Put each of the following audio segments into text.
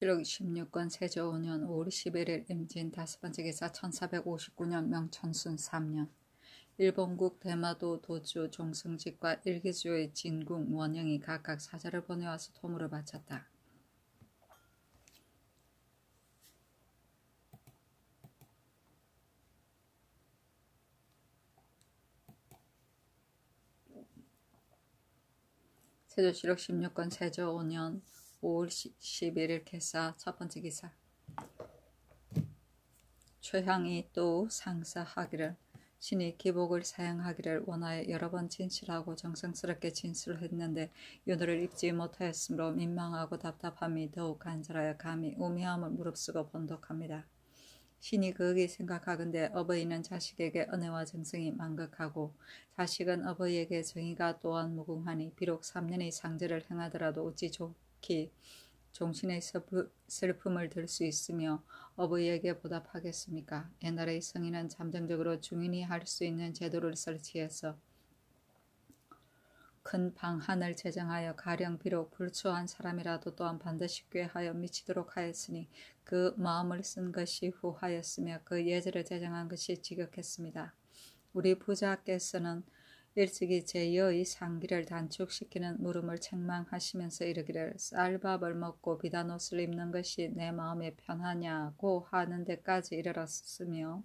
기록 16권 세조 5년 5월 11일 임진 5번째 기사 1459년 명천순 3년 일본국 대마도 도주 종승직과 일기주의 진궁 원영이 각각 사자를 보내와서 토물을 바쳤다. 세조시록 16권 세조 5년 5월 11일 개사 첫번째 기사 최향이 또 상사하기를 신이 기복을 사양하기를 원하여 여러 번 진실하고 정성스럽게 진술했는데 윤호를 입지 못하였으므로 민망하고 답답함이 더욱 간절하여 감히 우매함을 무릅쓰고 번독합니다. 신이 그에게 생각하건대 어버이는 자식에게 은혜와 정성이 만극하고 자식은 어버이에게 정의가 또한 무궁하니 비록 3년의 상제를 행하더라도 어찌 좋기 종신의 슬픔을 들 수 있으며 어버이에게 보답하겠습니까? 옛날의 성인은 잠정적으로 중인이 할 수 있는 제도를 설치해서 큰 방 하나를 제정하여 가령 비록 불초한 사람이라도 또한 반드시 꾀하여 미치도록 하였으니 그 마음을 쓴 것이 후하였으며 그 예제를 제정한 것이 지극했습니다. 우리 부자께서는 일찍이 제2의 상기를 단축시키는 물음을 책망하시면서 이르기를 쌀밥을 먹고 비단 옷을 입는 것이 내 마음에 편하냐고 하는 데까지 이르렀으며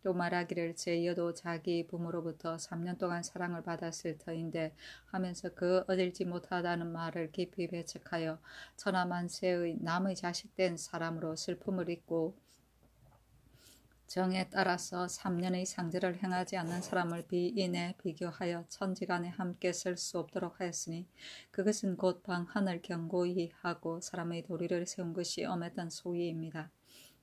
또 말하기를 제2여도 자기 부모로부터 3년 동안 사랑을 받았을 터인데 하면서 그 얻을지 못하다는 말을 깊이 배척하여 천하만세의 남의 자식된 사람으로 슬픔을 잊고 정에 따라서 3년의 상제를 행하지 않는 사람을 비인에 비교하여 천지간에 함께 설 수 없도록 하였으니 그것은 곧 방 하늘 경고히 하고 사람의 도리를 세운 것이 엄했던 소위입니다.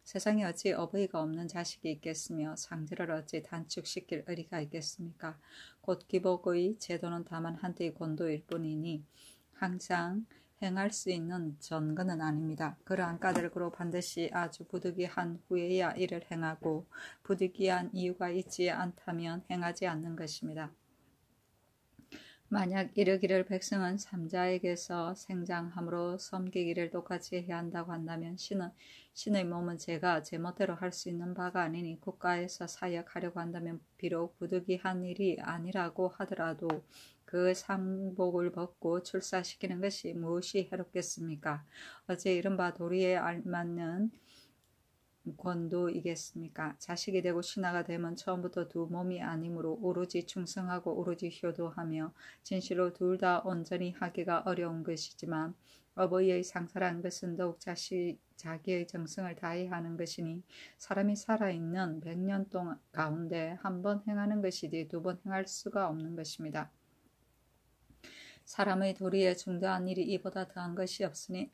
세상에 어찌 어버이가 없는 자식이 있겠으며 상제를 어찌 단축시킬 의리가 있겠습니까? 곧 기복의 제도는 다만 한때의 권도일 뿐이니 항상 행할 수 있는 전거는 아닙니다. 그러한 까닭으로 반드시 아주 부득이한 후에야 이를 행하고 부득이한 이유가 있지 않다면 행하지 않는 것입니다. 만약 이르기를 백성은 삼자에게서 생장함으로 섬기기를 똑같이 해야 한다고 한다면 신의 몸은 제가 제멋대로 할 수 있는 바가 아니니 국가에서 사역하려고 한다면 비록 부득이한 일이 아니라고 하더라도 그 상복을 벗고 출사시키는 것이 무엇이 해롭겠습니까? 어제 이른바 도리에 알맞는 권도이겠습니까? 자식이 되고 신하가 되면 처음부터 두 몸이 아니므로 오로지 충성하고 오로지 효도하며 진실로 둘 다 온전히 하기가 어려운 것이지만 어버이의 상사란 것은 더욱 자기의 정성을 다해 하는 것이니 사람이 살아있는 100년 동안 가운데 한 번 행하는 것이지 두 번 행할 수가 없는 것입니다. 사람의 도리에 중대한 일이 이보다 더한 것이 없으니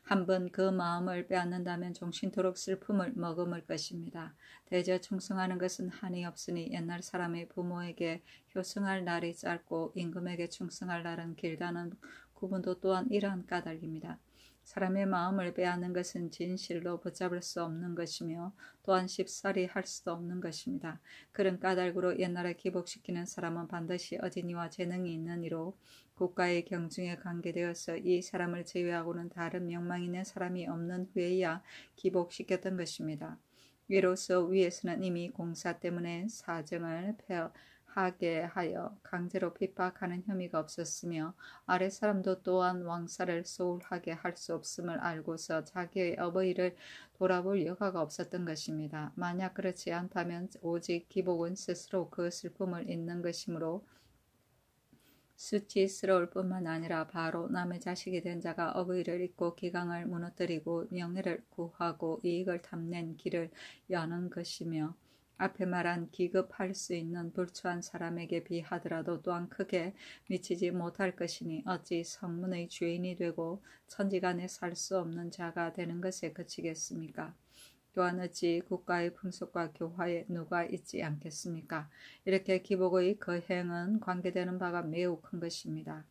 한 번 그 마음을 빼앗는다면 종신토록 슬픔을 머금을 것입니다. 대저 충성하는 것은 한이 없으니 옛날 사람의 부모에게 효성할 날이 짧고 임금에게 충성할 날은 길다는 구분도 또한 이러한 까닭입니다. 사람의 마음을 빼앗는 것은 진실로 붙잡을 수 없는 것이며 또한 쉽사리 할 수도 없는 것입니다. 그런 까닭으로 옛날에 기복시키는 사람은 반드시 어진이와 재능이 있는 이로 국가의 경중에 관계되어서 이 사람을 제외하고는 다른 명망 있는 사람이 없는 후에야 기복시켰던 것입니다. 이로써 위에서는 이미 공사 때문에 사정을 하게 하여 강제로 핍박하는 혐의가 없었으며 아래 사람도 또한 왕사를 소홀하게 할 수 없음을 알고서 자기의 어버이를 돌아볼 여가가 없었던 것입니다. 만약 그렇지 않다면 오직 기복은 스스로 그 슬픔을 잊는 것이므로 수치스러울 뿐만 아니라 바로 남의 자식이 된 자가 어버이를 잊고 기강을 무너뜨리고 명예를 구하고 이익을 탐낸 길을 여는 것이며 앞에 말한 기급할 수 있는 불초한 사람에게 비하더라도 또한 크게 미치지 못할 것이니 어찌 성문의 주인이 되고 천지간에 살 수 없는 자가 되는 것에 그치겠습니까? 또한 어찌 국가의 풍속과 교화에 누가 있지 않겠습니까? 이렇게 기복의 거행은 관계되는 바가 매우 큰 것입니다.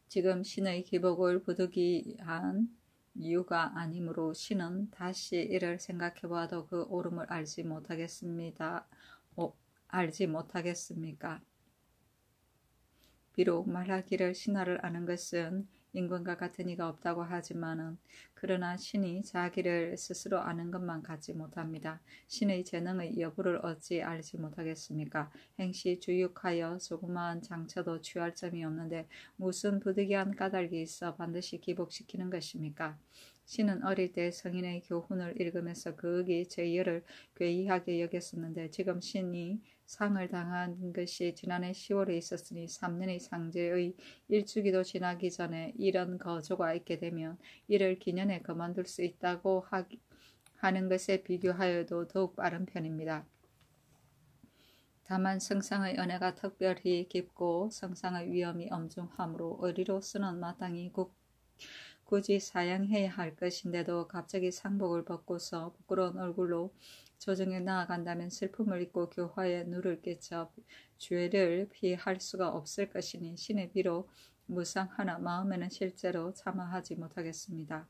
지금 신의 기복을 부득이한 이유가 아니므로 신은 다시 이를 생각해 보아도 그 옳음을 알지 못하겠습니까? 비록 말하기를 신하를 아는 것은 임금과 같은 이가 없다고 하지만은 그러나 신이 자기를 스스로 아는 것만 갖지 못합니다. 신의 재능의 여부를 어찌 알지 못하겠습니까? 행시 주육하여 조그마한 장처도 취할 점이 없는데 무슨 부득이한 까닭이 있어 반드시 기복시키는 것입니까? 신은 어릴 때 성인의 교훈을 읽으면서 그의 죄열을 괴이하게 여겼었는데 지금 신이 상을 당한 것이 지난해 10월에 있었으니 3년의 상제의 일주기도 지나기 전에 이런 거조가 있게 되면 이를 기년에 그만둘 수 있다고 하는 것에 비교하여도 더욱 빠른 편입니다. 다만 성상의 은혜가 특별히 깊고 성상의 위험이 엄중하므로 의리로서는 마땅히 굳이 사양해야 할 것인데도 갑자기 상복을 벗고서 부끄러운 얼굴로 조정에 나아간다면 슬픔을 잊고 교화에 누를 끼쳐 죄를 피할 수가 없을 것이니 신의 비록 무상하나 마음에는 실제로 참아하지 못하겠습니다.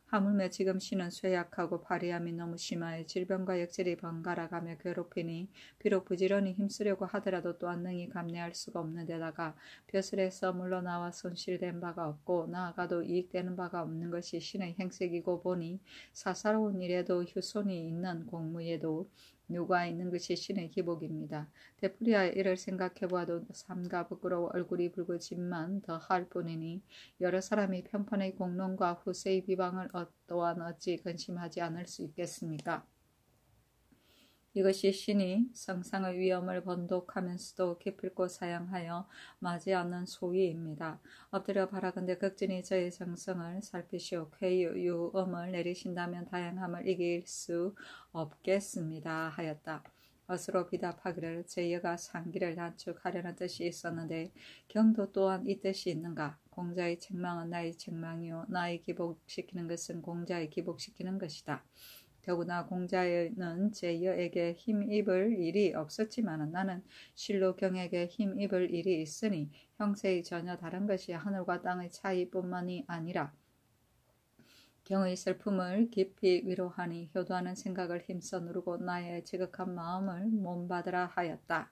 하물며 지금 신은 쇠약하고 파리함이 너무 심하여 질병과 역질이 번갈아가며 괴롭히니 비록 부지런히 힘쓰려고 하더라도 또한 능히 감내할 수가 없는 데다가 벼슬에서 물러나와 손실된 바가 없고 나아가도 이익되는 바가 없는 것이 신의 행색이고 보니 사사로운 일에도 휴손이 있는 공무에도 누가 있는 것이 신의 기복입니다. 되풀이하여 이를 생각해보아도 삼가 부끄러워 얼굴이 붉어짐만 더할 뿐이니 여러 사람이 편판의 공론과 후세의 비방을 또한 어찌 근심하지 않을 수 있겠습니까? 이것이 신이 성상의 위험을 번독하면서도 기필코 사양하여 맞이하는 소위입니다. 엎드려 바라건대 극진히 저의 정성을 살피시오. 쾌유 유음을 내리신다면 다양함을 이길 수 없겠습니다. 하였다. 어스로 비답하기를 제여가 상기를 단축하려는 뜻이 있었는데 경도 또한 이 뜻이 있는가? 공자의 책망은 나의 책망이요 나의 기복시키는 것은 공자의 기복시키는 것이다. 더구나 공자는 제여에게 힘입을 일이 없었지만 나는 실로 경에게 힘입을 일이 있으니 형세의 전혀 다른 것이 하늘과 땅의 차이뿐만이 아니라 경의 슬픔을 깊이 위로하니 효도하는 생각을 힘써 누르고 나의 지극한 마음을 몸받으라 하였다.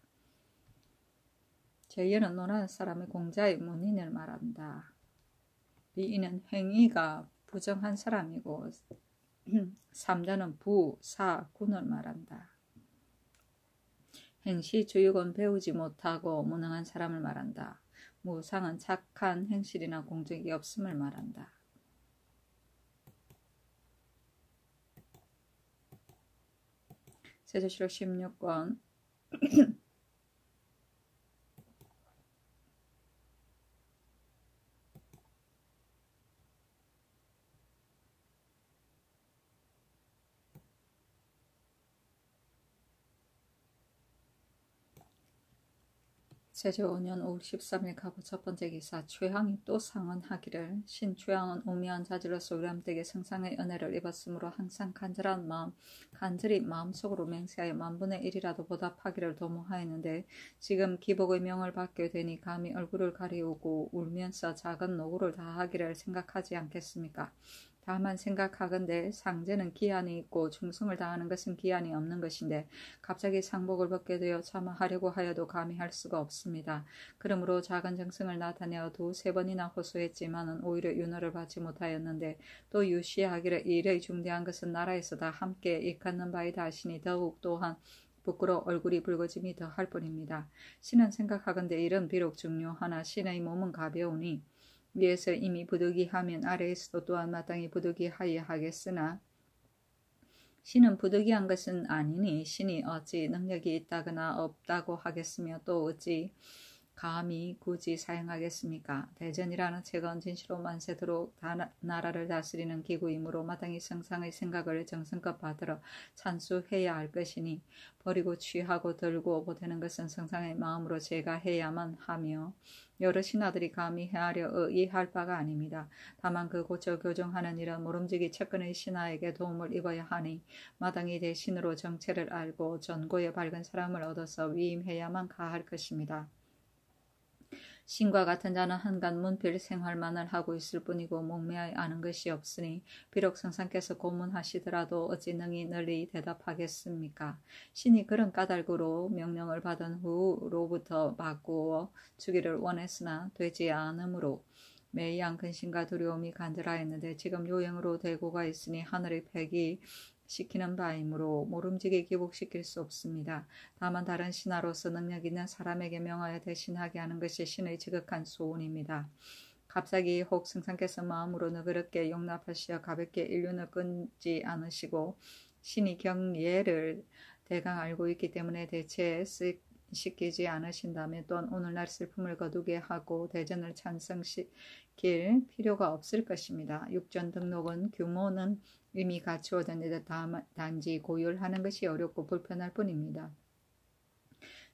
제여는 논하는 사람의 공자의 문인을 말한다. 이는 행위가 부정한 사람이고 3자는 부, 사, 군을 말한다. 행시, 주육은 배우지 못하고 무능한 사람을 말한다. 무상은 착한 행실이나 공적이 없음을 말한다. 세조실록 16권 세조 5년 5월 13일 가부 첫 번째 기사 최항이 또 상언하기를 신최항은 우미한 자질로서 우리함에게 성상의 은혜를 입었으므로 항상 간절히 마음속으로 맹세하여 만분의 1이라도 보답하기를 도모하였는데 지금 기복의 명을 받게 되니 감히 얼굴을 가리우고 울면서 작은 노고를 다하기를 생각하지 않겠습니까? 다만 생각하건대 상제는 기한이 있고 충성을 다하는 것은 기한이 없는 것인데 갑자기 상복을 벗게 되어 참아하려고 하여도 감히 할 수가 없습니다. 그러므로 작은 정성을 나타내어 2-3번이나 호소했지만은 오히려 윤허를 받지 못하였는데 또 유시하기를 일의 중대한 것은 나라에서 다 함께 일컫는 바이다 하시니 더욱 또한 부끄러워 얼굴이 붉어짐이 더할 뿐입니다. 신은 생각하건대 일은 비록 중요하나 신의 몸은 가벼우니 위에서 이미 부득이하면 아래에서도 또한 마땅히 부득이하여야 하겠으나 신은 부득이한 것은 아니니 신이 어찌 능력이 있다거나 없다고 하겠으며 또 어찌 감히 굳이 사용하겠습니까? 대전이라는 책은 진시로 만세도록 나라를 다스리는 기구이므로 마땅히 성상의 생각을 정성껏 받들어 찬수해야 할 것이니 버리고 취하고 들고 보태는 것은 성상의 마음으로 제가 해야만 하며 여러 신하들이 감히 헤아려 의할 바가 아닙니다. 다만 그 고쳐 교정하는 일은 모름지기 측근의 신하에게 도움을 입어야 하니 마땅히 대신으로 정체를 알고 전고에 밝은 사람을 얻어서 위임해야만 가할 것입니다. 신과 같은 자는 한간 문필 생활만을 하고 있을 뿐이고 목매하여 아는 것이 없으니 비록 성상께서 고문하시더라도 어찌 능히 널리 대답하겠습니까? 신이 그런 까닭으로 명령을 받은 후로부터 바꾸어 주기를 원했으나 되지 않으므로 매양 근심과 두려움이 간절하였는데 지금 요행으로 대고가 있으니 하늘의 폐기 시키는 바이므로 모름지기 기복시킬 수 없습니다. 다만 다른 신하로서 능력 있는 사람에게 명하여 대신하게 하는 것이 신의 지극한 소원입니다. 갑자기 혹 승상께서 마음으로 너그럽게 용납하시어 가볍게 인륜을 끊지 않으시고 신이 경예를 대강 알고 있기 때문에 대체 시키지 않으신다면 또한 오늘날 슬픔을 거두게 하고 대전을 찬성시킬 필요가 없을 것입니다. 육전 등록은 규모는 이미 갖추어졌는데 단지 고열하는 것이 어렵고 불편할 뿐입니다.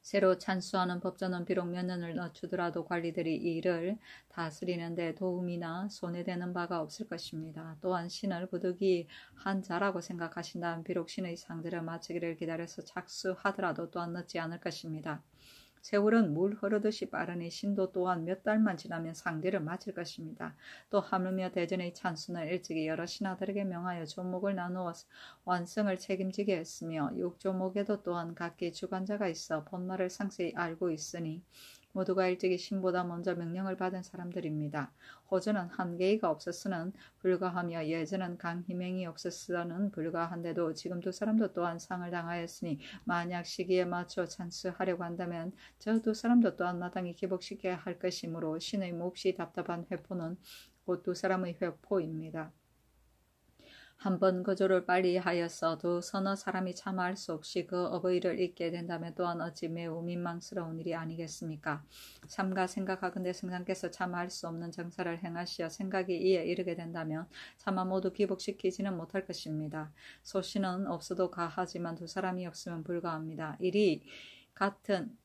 새로 찬수하는 법전은 비록 몇 년을 늦추더라도 관리들이 이 일을 다스리는데 도움이나 손해되는 바가 없을 것입니다. 또한 신을 부득이한 자라고 생각하신다면 비록 신의 상대를 마치기를 기다려서 착수하더라도 또한 늦지 않을 것입니다. 세월은 물 흐르듯이 빠르니 신도 또한 몇 달만 지나면 상대를 마칠 것입니다. 또 하물며 대전의 찬수는 일찍이 여러 신하들에게 명하여 조목을 나누어 완성을 책임지게 했으며 육조목에도 또한 각기 주관자가 있어 본말을 상세히 알고 있으니 모두가 일찍이 신보다 먼저 명령을 받은 사람들입니다. 호전은 한계가 없었으는 불가하며 예전은 강희맹이 없었으는 불가한데도 지금 두 사람도 또한 상을 당하였으니 만약 시기에 맞춰 찬스하려고 한다면 저 두 사람도 또한 마땅히 기복시켜야 할 것이므로 신의 몹시 답답한 회포는 곧 두 사람의 회포입니다. 한번 거조를 빨리 하여서 두 서너 사람이 참아할 수 없이 그 어버이를 잊게 된다면 또한 어찌 매우 민망스러운 일이 아니겠습니까? 삼가 생각하건대 승상께서 참아할 수 없는 정사를 행하시어 생각이 이에 이르게 된다면 차마 모두 기복시키지는 못할 것입니다. 소신은 없어도 가하지만 두 사람이 없으면 불가합니다. 일이 같은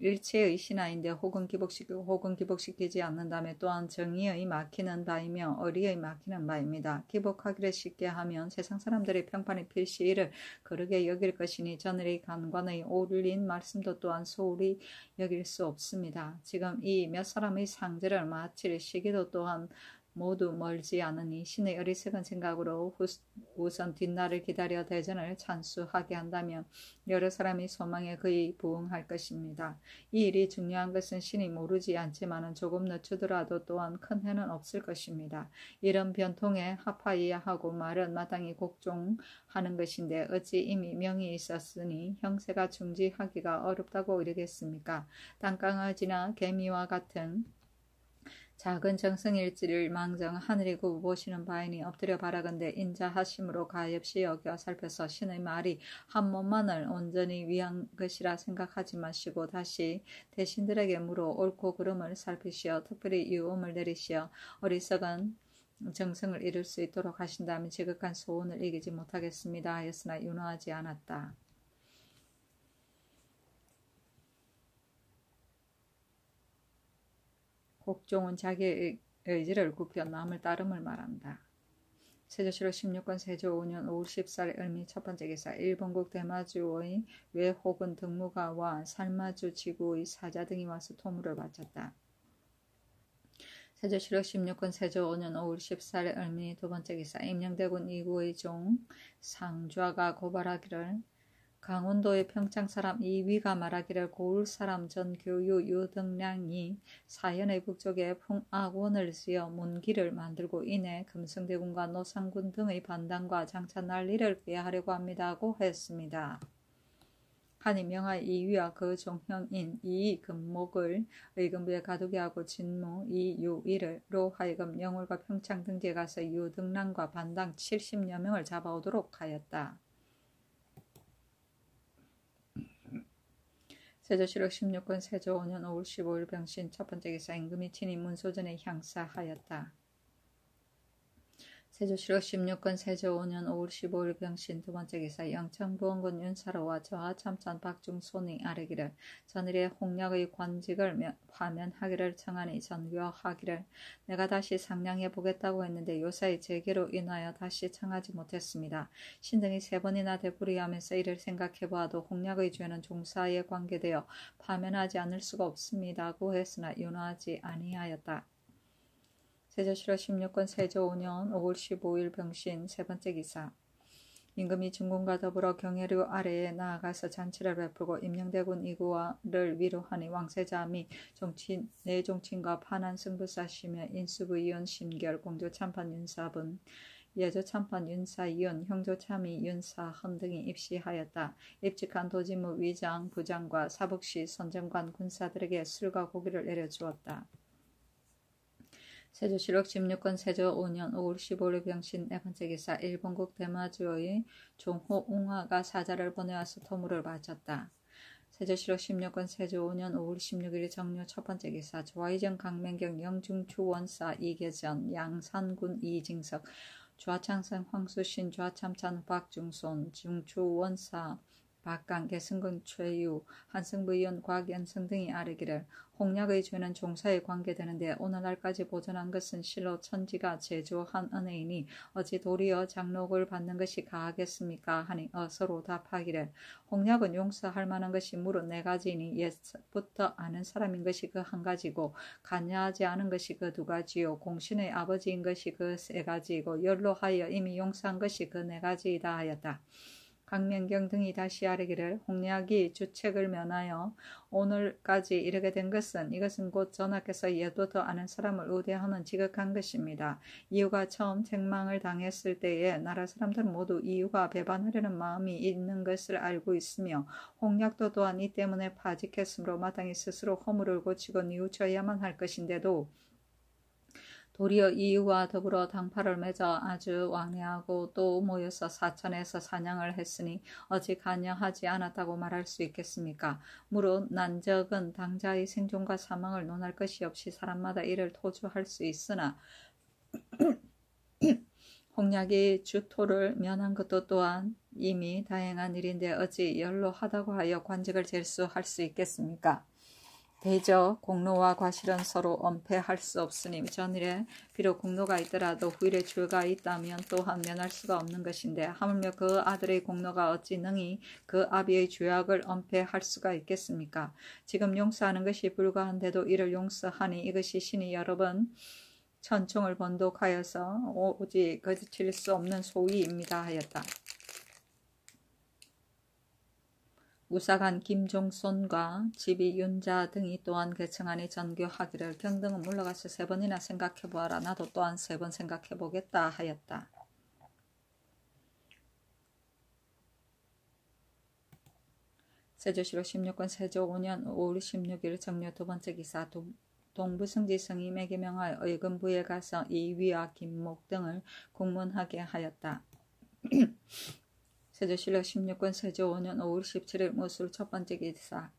일체의 신하인데 혹은 기복시키고 혹은 기복시키지 않는다면 또한 정의의 막히는 바이며 어리의 막히는 바입니다. 기복하기를 쉽게 하면 세상 사람들의 평판이 필시 이를 거르게 여길 것이니 저늘의 간관의 옳린 말씀도 또한 소홀히 여길 수 없습니다. 지금 이 몇 사람의 상제를 마칠 시기도 또한 모두 멀지 않으니 신의 어리석은 생각으로 우선 뒷날을 기다려 대전을 찬수하게 한다면 여러 사람이 소망에 거의 부응할 것입니다. 이 일이 중요한 것은 신이 모르지 않지만은 조금 늦추더라도 또한 큰 해는 없을 것입니다. 이런 변통에 합하여야 하고 말은 마땅히 곡종하는 것인데 어찌 이미 명이 있었으니 형세가 중지하기가 어렵다고 이르겠습니까? 땅강아지나 개미와 같은 작은 정성일지를 망정 하늘이 굽어 보시는 바이니 엎드려 바라건대 인자하심으로 가엾이 여겨 살펴서 신의 말이 한 몸만을 온전히 위한 것이라 생각하지 마시고 다시 대신들에게 물어 옳고 그름을 살피시어 특별히 유엄을 내리시어 어리석은 정성을 이룰 수 있도록 하신다면 지극한 소원을 이기지 못하겠습니다 하였으나 윤호하지 않았다. 곡종은 자기의 의지를 굽혀 남을 따름을 말한다. 세조실록 16권 세조 5년 5월 10살 을미 첫 번째 기사 일본국 대마주의 외혹은 등무가와 살마주 지구의 사자 등이 와서 토물을 바쳤다. 세조실록 16권 세조 5년 5월 14일 을미 두 번째 기사 임영대군 이구의 종 상좌가 고발하기를 강원도의 평창사람 이위가 말하기를 고을사람 전교유 유등량이 사현의 북쪽에 풍악원을 지어 문기를 만들고 이내 금성대군과 노상군 등의 반당과 장차 난리를 꾀하려고 합니다고 했습니다. 한이 명하 이위와 그 종형인 이금목을 의금부에 가두게 하고 진무 이유일로 하여금 영월과 평창 등지에 가서 유등량과 반당 70여 명을 잡아오도록 하였다. 세조실록 16권 세조 5년 5월 15일 병신 첫 번째 기사 임금이 친히 문소전에 향사하였다. 세조실록 16권 세조 5년 5월 15일 병신 두 번째 기사 영천부원군 윤사로와 저하 참찬 박중손이 아뢰기를 전일의 홍략의 관직을 파면하기를 청하니 전교하기를 내가 다시 상냥해 보겠다고 했는데 요사의 제기로 인하여 다시 청하지 못했습니다. 신등이 세 번이나 되풀이하면서 이를 생각해 보아도 홍략의 죄는 종사에 관계되어 파면하지 않을 수가 없습니다고 했으나 윤호하지 아니하였다. 세조실록 16권 세조 5년 5월 15일 병신 세 번째 기사 임금이 중군과 더불어 경혜류 아래에 나아가서 잔치를 베풀고 임영대군 이구를 위로하니 왕세자 및 내종친과 판한 승부사시며 인수부 이윤 신결 공조 참판 윤사분 예조 참판 윤사 이윤 형조 참의 윤사 헌 등이 입시하였다. 입직한 도지무 위장 부장과 사북시 선정관 군사들에게 술과 고기를 내려주었다. 세조실록 16권 세조 5년 5월 15일 병신 네 번째 기사 일본국 대마주의 종호웅화가 사자를 보내와서 토물을 바쳤다. 세조실록 16권 세조 5년 5월 16일 정료 첫 번째 기사 조화이정 강맹경 영중추원사 이계전 양산군 이징석 좌창생 황수신 좌참찬 박중손 중추원사 박강 개승군 최유 한승부위원 곽연성 등이 아뢰기를 홍략의 죄는 종사에 관계되는데 오늘날까지 보존한 것은 실로 천지가 제조한 은혜이니 어찌 도리어 장록을 받는 것이 가하겠습니까 하니 서로 답하기를 홍략은 용서할 만한 것이 무릇 4가지이니 옛부터 아는 사람인 것이 그 한 가지고 간야하지 않은 것이 그 2가지요 공신의 아버지인 것이 그 3가지이고 열로 하여 이미 용서한 것이 그 4가지이다 하였다. 강명경 등이 다시 아뢰기를 홍략이 주책을 면하여 오늘까지 이르게 된 것은 이것은 곧 전하께서 예부터 아는 사람을 우대하는 지극한 것입니다. 이유가 처음 책망을 당했을 때에 나라 사람들은 모두 이유가 배반하려는 마음이 있는 것을 알고 있으며 홍략도 또한 이 때문에 파직했으므로 마땅히 스스로 허물을 고치고 뉘우쳐야만 할 것인데도 도리어 이유와 더불어 당파를 맺어 아주 왕래하고 또 모여서 사천에서 사냥을 했으니 어찌 간여하지 않았다고 말할 수 있겠습니까? 무릇 난적은 당자의 생존과 사망을 논할 것이 없이 사람마다 이를 토주할 수 있으나 홍략이 주토를 면한 것도 또한 이미 다행한 일인데 어찌 연로하다고 하여 관직을 jer수할 수 있겠습니까? 대저 공로와 과실은 서로 엄폐할 수 없으니 전일에 비록 공로가 있더라도 후일에 죄가 있다면 또한 면할 수가 없는 것인데 하물며 그 아들의 공로가 어찌 능히 그 아비의 죄악을 엄폐할 수가 있겠습니까? 지금 용서하는 것이 불가한데도 이를 용서하니 이것이 신이 여러 번 천총을 번독하여서 오직 거칠 수 없는 소위입니다 하였다. 우사간 김종손과 지비 윤자 등이 또한 계청하니 전교하기를 경등은 물러가서 3번이나 생각해보아라. 나도 또한 3번 생각해보겠다 하였다. 세조실록 16권 세조 5년 5월 16일 정료 2번째 기사 동부승지 성임에게 명하여 의금부에 가서 이위와 김목 등을 국문하게 하였다. 세조실록 16권 세조 5년 5월 17일 무술 첫 번째 기사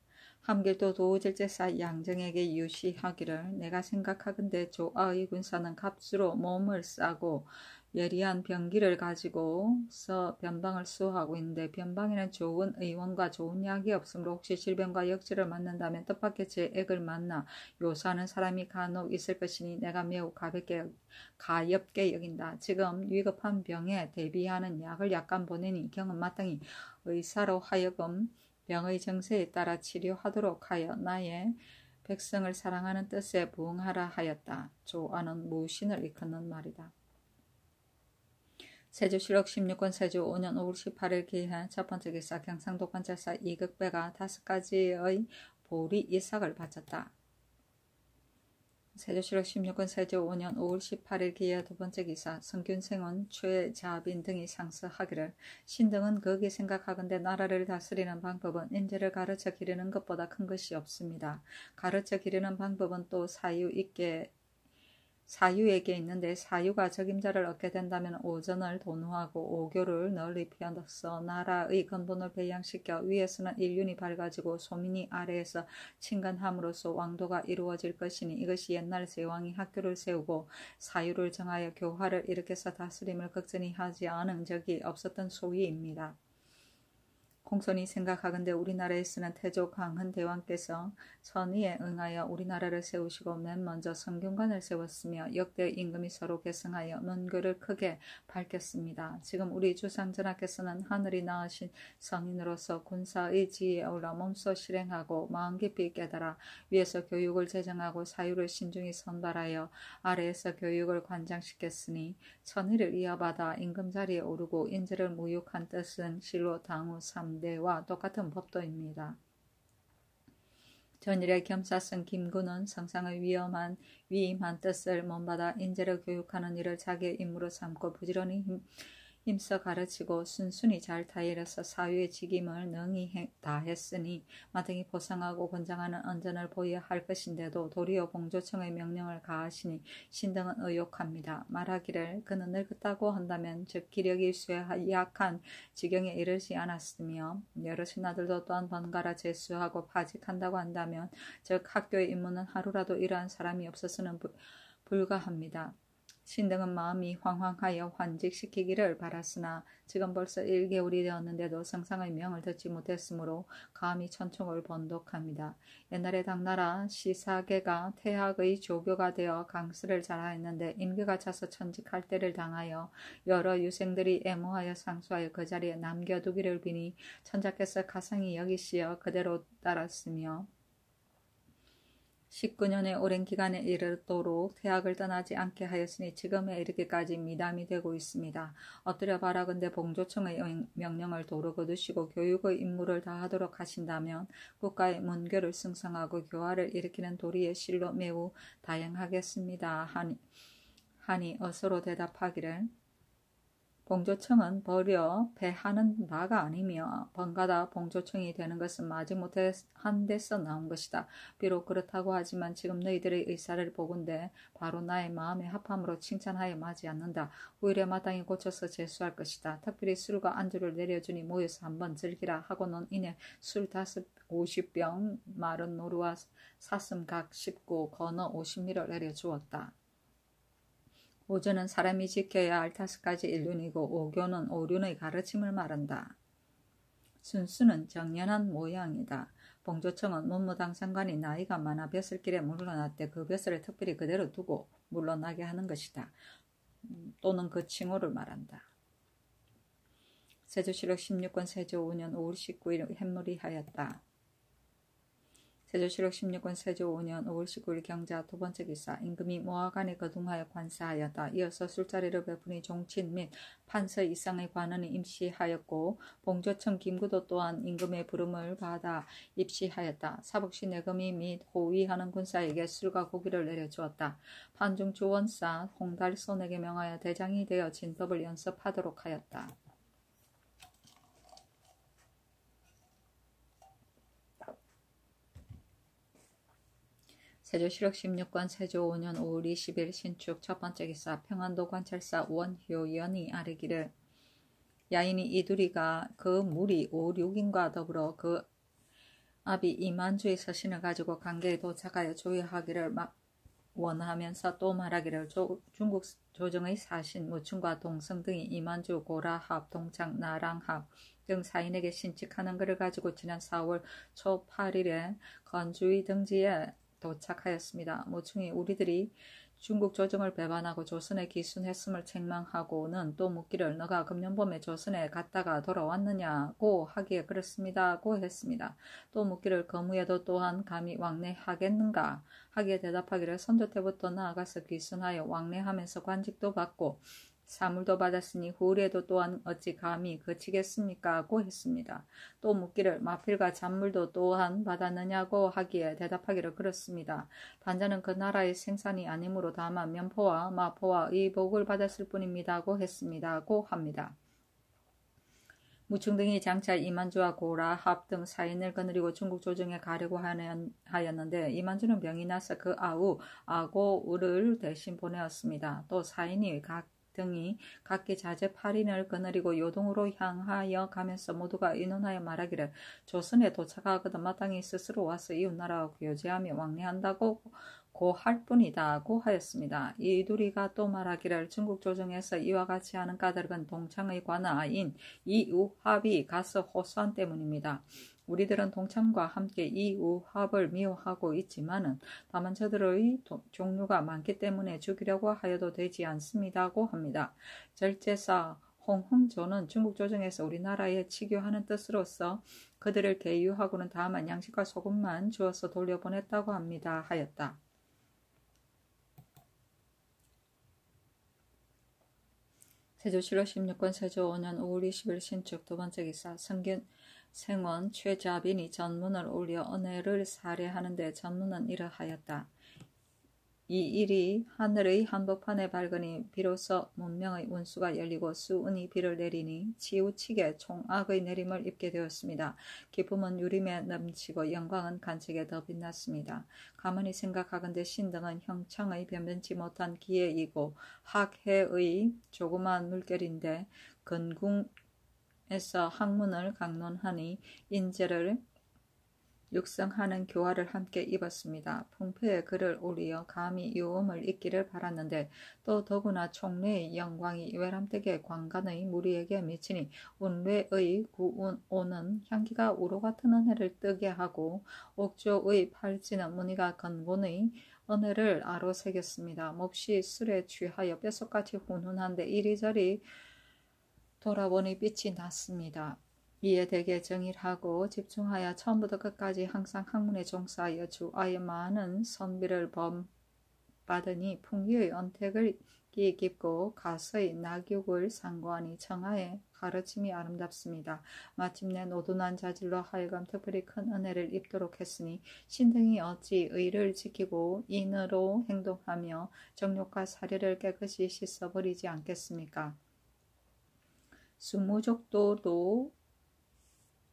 함길도 도우질제사 양정에게 유시하기를 내가 생각하건대 조아의 군사는 값으로 몸을 싸고 예리한 병기를 가지고서 변방을 수호하고 있는데 변방에는 좋은 의원과 좋은 약이 없으므로 혹시 질병과 역지를 맞는다면 뜻밖의 재액을 만나 요사하는 사람이 간혹 있을 것이니 내가 매우 가엽게 여긴다. 지금 위급한 병에 대비하는 약을 약간 보내니 경은 마땅히 의사로 하여금 병의 정세에 따라 치료하도록 하여 나의 백성을 사랑하는 뜻에 부응하라 하였다. 조아는 무신을 일컫는 말이다. 세조실록 16권 세조 5년 5월 18일 기해 첫 번째 기사 경상도 관찰사 이극배가 5가지의 보리 이삭을 바쳤다. 세조실록 16권 세조 5년 5월 18일 기해 두 번째 기사 성균생원 최자빈 등이 상서하기를 신등은 거기 생각하건대 나라를 다스리는 방법은 인재를 가르쳐 기르는 것보다 큰 것이 없습니다. 가르쳐 기르는 방법은 또 사유에게 있는데 사유가 적임자를 얻게 된다면 오전을 도노하고 오교를 널리 피워서 나라의 근본을 배양시켜 위에서는 일륜이 밝아지고 소민이 아래에서 친근함으로써 왕도가 이루어질 것이니 이것이 옛날 제왕이 학교를 세우고 사유를 정하여 교화를 일으켜서 다스림을 걱전히 하지 않은 적이 없었던 소위입니다. 공손히 생각하건대 우리나라에서는 태조 강헌 대왕께서 선의에 응하여 우리나라를 세우시고 맨 먼저 성균관을 세웠으며 역대 임금이 서로 계승하여 문교를 크게 밝혔습니다. 지금 우리 주상전하께서는 하늘이 낳으신 성인으로서 군사의 지혜에 올라 몸소 실행하고 마음 깊이 깨달아 위에서 교육을 제정하고 사유를 신중히 선발하여 아래에서 교육을 관장시켰으니 선의를 이어받아 임금 자리에 오르고 인재를 무육한 뜻은 실로 당후 3대와 똑같은 법도입니다. 전일의 겸사성 김구는 성상의 위임한 뜻을 몸받아 인재를 교육하는 일을 자기의 임무로 삼고 부지런히 힘써 가르치고 순순히 잘 타일해서 사유의 직임을 능히 다했으니 마땅히 보상하고 권장하는 언전을 보여야 할 것인데도 도리어 봉조청의 명령을 가하시니 신등은 의욕합니다. 말하기를 그는 늙었다고 한다면 즉 기력이 쇠약한 지경에 이르지 않았으며 여러 신하들도 또한 번갈아 재수하고 파직한다고 한다면 즉 학교의 임무는 하루라도 이러한 사람이 없어서는 불가합니다. 신등은 마음이 황황하여 환직시키기를 바랐으나 지금 벌써 1개월이 되었는데도 성상의 명을 듣지 못했으므로 감히 천총을 번독합니다. 옛날에 당나라 시사계가 태학의 조교가 되어 강술을 잘하였는데 임기가 차서 천직할 때를 당하여 여러 유생들이 애모하여 상수하여 그 자리에 남겨두기를 비니 천자께서 가상히 여기시어 그대로 따랐으며 19년의 오랜 기간에 이르도록 태학을 떠나지 않게 하였으니 지금에 이르기까지 미담이 되고 있습니다. 엎드려 바라건대 봉조청의 명령을 도로 거두시고 교육의 임무를 다하도록 하신다면 국가의 문교를 승성하고 교화를 일으키는 도리의 실로 매우 다행하겠습니다. 하니 어서로 대답하기를 봉조청은 버려 배하는 바가 아니며 번가다 봉조청이 되는 것은 마지못한 데서 나온 것이다. 비록 그렇다고 하지만 지금 너희들의 의사를 보건대 바로 나의 마음에 합함으로 칭찬하여 마지 않는다. 오히려 마땅히 고쳐서 재수할 것이다. 특별히 술과 안주를 내려주니 모여서 한번 즐기라 하고는 이내 술 50병 마른 노루와 사슴 각 10구 건어 50미를 내려주었다. 오조는 사람이 지켜야 할 5가지 일륜이고 오교는 오륜의 가르침을 말한다. 순수는 정연한 모양이다. 봉조청은 문무당상관이 나이가 많아 벼슬길에 물러났대 그 벼슬을 특별히 그대로 두고 물러나게 하는 것이다. 또는 그 칭호를 말한다. 세조실록 16권 세조 5년 5월 19일 햄놀이하였다. 세조실록 16권 세조 5년 5월 19일 경자 두 번째 기사 임금이 모하간에 거둥하여 관사하였다. 이어서 술자리를 베푸니 종친 및 판서 이상의 관원이 임시하였고 봉조청 김구도 또한 임금의 부름을 받아 입시하였다. 사복시 내금이 및 호위하는 군사에게 술과 고기를 내려주었다. 판중 주원사 홍달손에게 명하여 대장이 되어 진법을 연습하도록 하였다. 세조실록 16권 세조 5년 5월 20일 신축 첫 번째 기사 평안도 관찰사 원효연이 아뢰기를 야인이 이두리가 그 무리 5, 6인과 더불어 그 아비 이만주의 서신을 가지고 강계에 도착하여 조회하기를 원하면서 또 말하기를 중국 조정의 사신 무충과 동성 등이 이만주 고라합 동창 나랑합 등 사인에게 신칙하는 것을 가지고 지난 4월 초 8일에 건주의 등지에 도착하였습니다. 모충이 우리들이 중국 조정을 배반하고 조선에 기순했음을 책망하고는 또 묻기를 너가 금년봄에 조선에 갔다가 돌아왔느냐고 하기에 그렇습니다고 했습니다. 또 묻기를 거무에도 또한 감히 왕래하겠는가 하기에 대답하기를 선조 때부터 나아가서 기순하여 왕래하면서 관직도 받고 사물도 받았으니 후리에도 또한 어찌 감히 그치겠습니까? 하고 했습니다. 또 묻기를 마필과 잔물도 또한 받았느냐고 하기에 대답하기를 그렇습니다. 단자는 그 나라의 생산이 아니므로 다만 면포와 마포와 의복을 받았을 뿐입니다고 했습니다고 합니다. 무충 등이 장차 이만주와 고라합 등 사인을 거느리고 중국 조정에 가려고 하였는데 이만주는 병이 나서 그 아우 아고우를 대신 보내었습니다. 또 사인이 등이 각기 자재 8인을 거느리고 요동으로 향하여 가면서 모두가 의논하여 말하기를 조선에 도착하거든 마땅히 스스로 와서 이웃나라와 교제하며 왕래한다고 고할 뿐이다 고 하였습니다. 이두리가 또 말하기를 중국 조정에서 이와 같이 하는 까닭은 동창의 관아인 이우합이 가스 호수안 때문입니다. 우리들은 동창과 함께 이우합을 미워하고 있지만은 다만 저들의 종류가 많기 때문에 죽이려고 하여도 되지 않습니다고 합니다. 절제사 홍흥조는 중국 조정에서 우리나라에 치교하는 뜻으로서 그들을 계유하고는 다만 양식과 소금만 주어서 돌려보냈다고 합니다. 하였다. 세조 7월 16권 세조 5년 5월 20일 신축 두 번째 기사 생원 최자빈이 전문을 올려 은혜를 살해하는데 전문은 이러하였다. 이 일이 하늘의 한복판에 밝으니 비로소 문명의 운수가 열리고 수은이 비를 내리니 치우치게 총악의 내림을 입게 되었습니다. 기쁨은 유림에 넘치고 영광은 간책에 더 빛났습니다. 가만히 생각하건대 신등은 형창의 변변치 못한 기회이고 학해의 조그마한 물결인데 근궁에서 학문을 강론하니 인재를 육성하는 교화를 함께 입었습니다. 풍패에 그를 올리어 감히 유음을 잇기를 바랐는데 또 더구나 총례의 영광이 외람되게 관간의 무리에게 미치니 운례의 구오는 향기가 우로 같은 은혜를 뜨게 하고 옥조의 팔찌는 무늬가 건곤의 은혜를 아로새겼습니다. 몹시 술에 취하여 뼛속같이 훈훈한데 이리저리 돌아보니 빛이 났습니다. 이에 대개 정일하고 집중하여 처음부터 끝까지 항상 학문에 종사하여 주하여 많은 선비를 범받으니 풍기의 언택을 깊고 가서의 낙육을 상고하니 청하의 가르침이 아름답습니다. 마침내 노둔한 자질로 하여금 특별히 큰 은혜를 입도록 했으니 신등이 어찌 의를 지키고 인으로 행동하며 정욕과 사례를 깨끗이 씻어버리지 않겠습니까? 수무족도도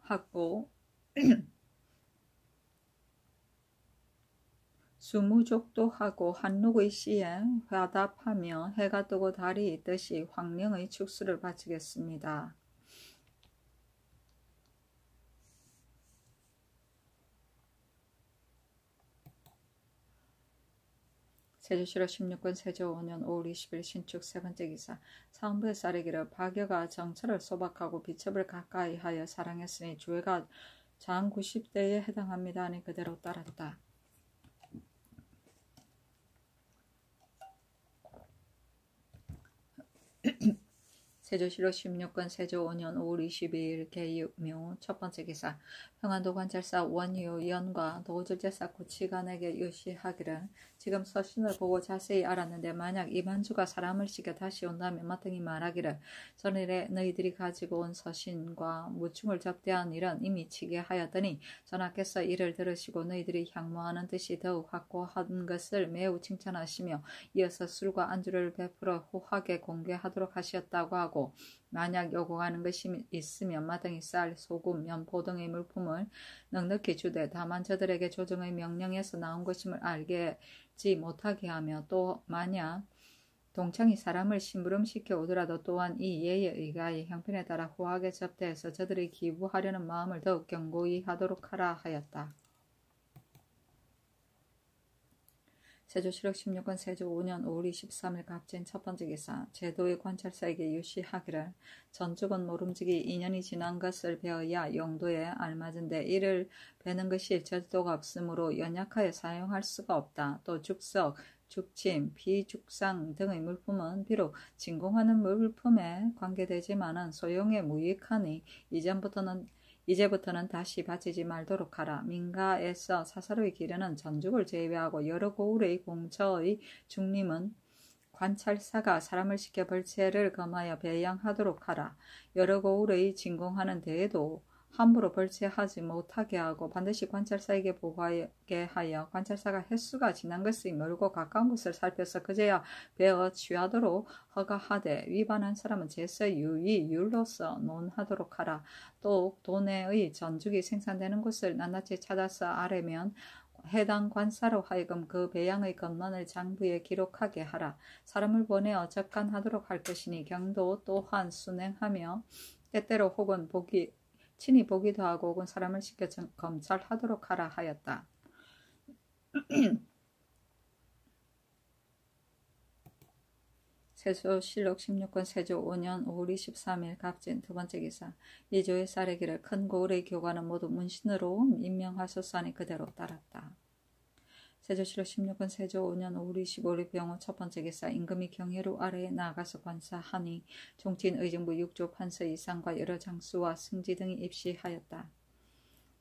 하고 수무족도 하고 한룩의 시에 화답하며 해가 뜨고 달이 있듯이 황명의 축수를 바치겠습니다. 세조 7월 16권 세조 5년 5월 20일 신축 세 번째 기사 사은부의 쌀이기를 박여가 정철을 소박하고 비첩을 가까이 하여 사랑했으니 주애가 장 90대에 해당합니다 하니 그대로 따랐다. 세조 7월 16권 세조 5년 5월 22일 계유묘 첫 번째 기사 평안도 관찰사 원유연과 도질제사 구치관에게 유시하기를 지금 서신을 보고 자세히 알았는데 만약 이만주가 사람을 시켜 다시 온다면 마땅히 말하기를 전일에 너희들이 가지고 온 서신과 무충을 접대한 일은 이미 치게 하였더니 전하께서 이를 들으시고 너희들이 향모하는 뜻이 더욱 확고한 것을 매우 칭찬하시며 이어서 술과 안주를 베풀어 후하게 공개하도록 하셨다고 하고 만약 요구하는 것이 있으면 마땅히 쌀, 소금, 면포 등의 물품을 넉넉히 주되 다만 저들에게 조정의 명령에서 나온 것임을 알지 못하게 하며 또 만약 동창이 사람을 심부름시켜 오더라도 또한 이 예에 의하여 형편에 따라 후하게 접대해서 저들이 기부하려는 마음을 더욱 견고히 하도록 하라 하였다. 세조 7월 16권 세조 5년 5월 23일 갑진 첫 번째 기사 제도의 관찰사에게 유시하기를 전죽은 모름지기 2년이 지난 것을 베어야 용도에 알맞은데 이를 베는 것이 제도가 없으므로 연약하여 사용할 수가 없다. 또 죽석, 죽침, 비죽상 등의 물품은 비록 진공하는 물품에 관계되지만은 소용에 무익하니 이제부터는 다시 바치지 말도록 하라. 민가에서 사사로이 기르는 전죽을 제외하고 여러 고을의 공처의 중림은 관찰사가 사람을 시켜 벌채를 검하여 배양하도록 하라. 여러 고을의 진공하는 데에도 함부로 벌채하지 못하게 하고 반드시 관찰사에게 보고하게 하여 관찰사가 횟수가 지난 것이 멀고 가까운 곳을 살펴서 그제야 베어 취하도록 허가하되 위반한 사람은 제서 유의율로서 논하도록 하라. 또 도내의 전죽이 생산되는 곳을 낱낱이 찾아서 아래면 해당 관사로 하여금 그 배양의 건만을 장부에 기록하게 하라. 사람을 보내어 적간하도록 할 것이니 경도 또한 순행하며 때때로 혹은 친히 보기도 하고 혹은 사람을 시켜 검찰하도록 하라 하였다. 세조실록 16권 세조 5년 5월 23일 갑진 두 번째 기사. 이조의 쌀에기를 큰 고을의 교관은 모두 문신으로 임명하소서하니 그대로 따랐다. 세조실록 16권 세조 5년 5월 25일 병호 첫 번째 기사. 임금이 경혜로 아래에 나아가서 관사하니 종친 의정부 6조 판서 이상과 여러 장수와 승지 등이 입시하였다.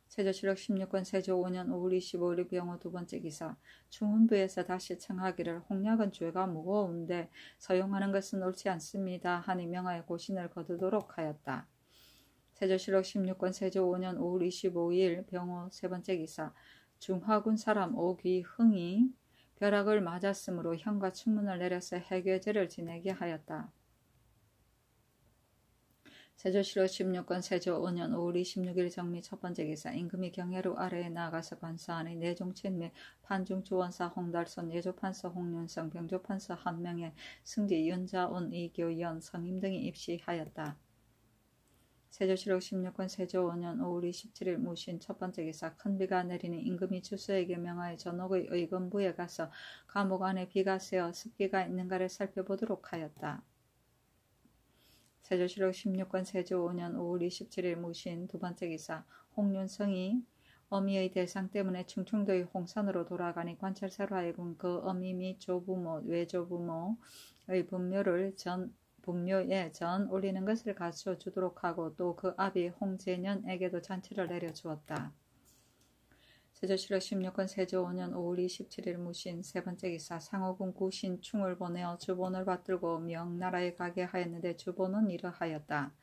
세조실록 16권 세조 5년 5월 25일 병호 두 번째 기사. 중훈부에서 다시 청하기를 홍략은 죄가 무거운데 서용하는 것은 옳지 않습니다 하니 명하여 고신을 거두도록 하였다. 세조실록 16권 세조 5년 5월 25일 병호 세 번째 기사. 중화군 사람 오귀흥이 벼락을 맞았으므로 형과 충문을 내려서 해괴제를 지내게 하였다. 세조실록 16권 세조 5년 5월 26일 정미 첫 번째 기사. 임금이 경혜로 아래에 나아가서 관사하니 내종친 및 판중조원사 홍달손 예조판서 홍윤성 병조판서 한명의 승지 윤자온 이교연 성임 등이 입시하였다. 세조실록 16권 세조 5년 5월 27일 무신 첫 번째 기사. 큰 비가 내리니 임금이 주서에게 명하여 전옥의 의금부에 가서 감옥 안에 비가 새어 습기가 있는가를 살펴보도록 하였다. 세조실록 16권 세조 5년 5월 27일 무신 두 번째 기사. 홍윤성이 어미의 대상 때문에 충청도의 홍산으로 돌아가니 관찰사로 하여금 그 어미 및 조부모, 외조부모의 분묘에 전 올리는 것을 가르쳐 주도록 하고 또 그 아비 홍재년에게도 잔치를 내려주었다. 세조실록 16권 세조 5년 5월 27일 무신 세 번째 기사. 상호군 구신충을 보내어 주본을 받들고 명나라에 가게 하였는데 주본은 이러하였다.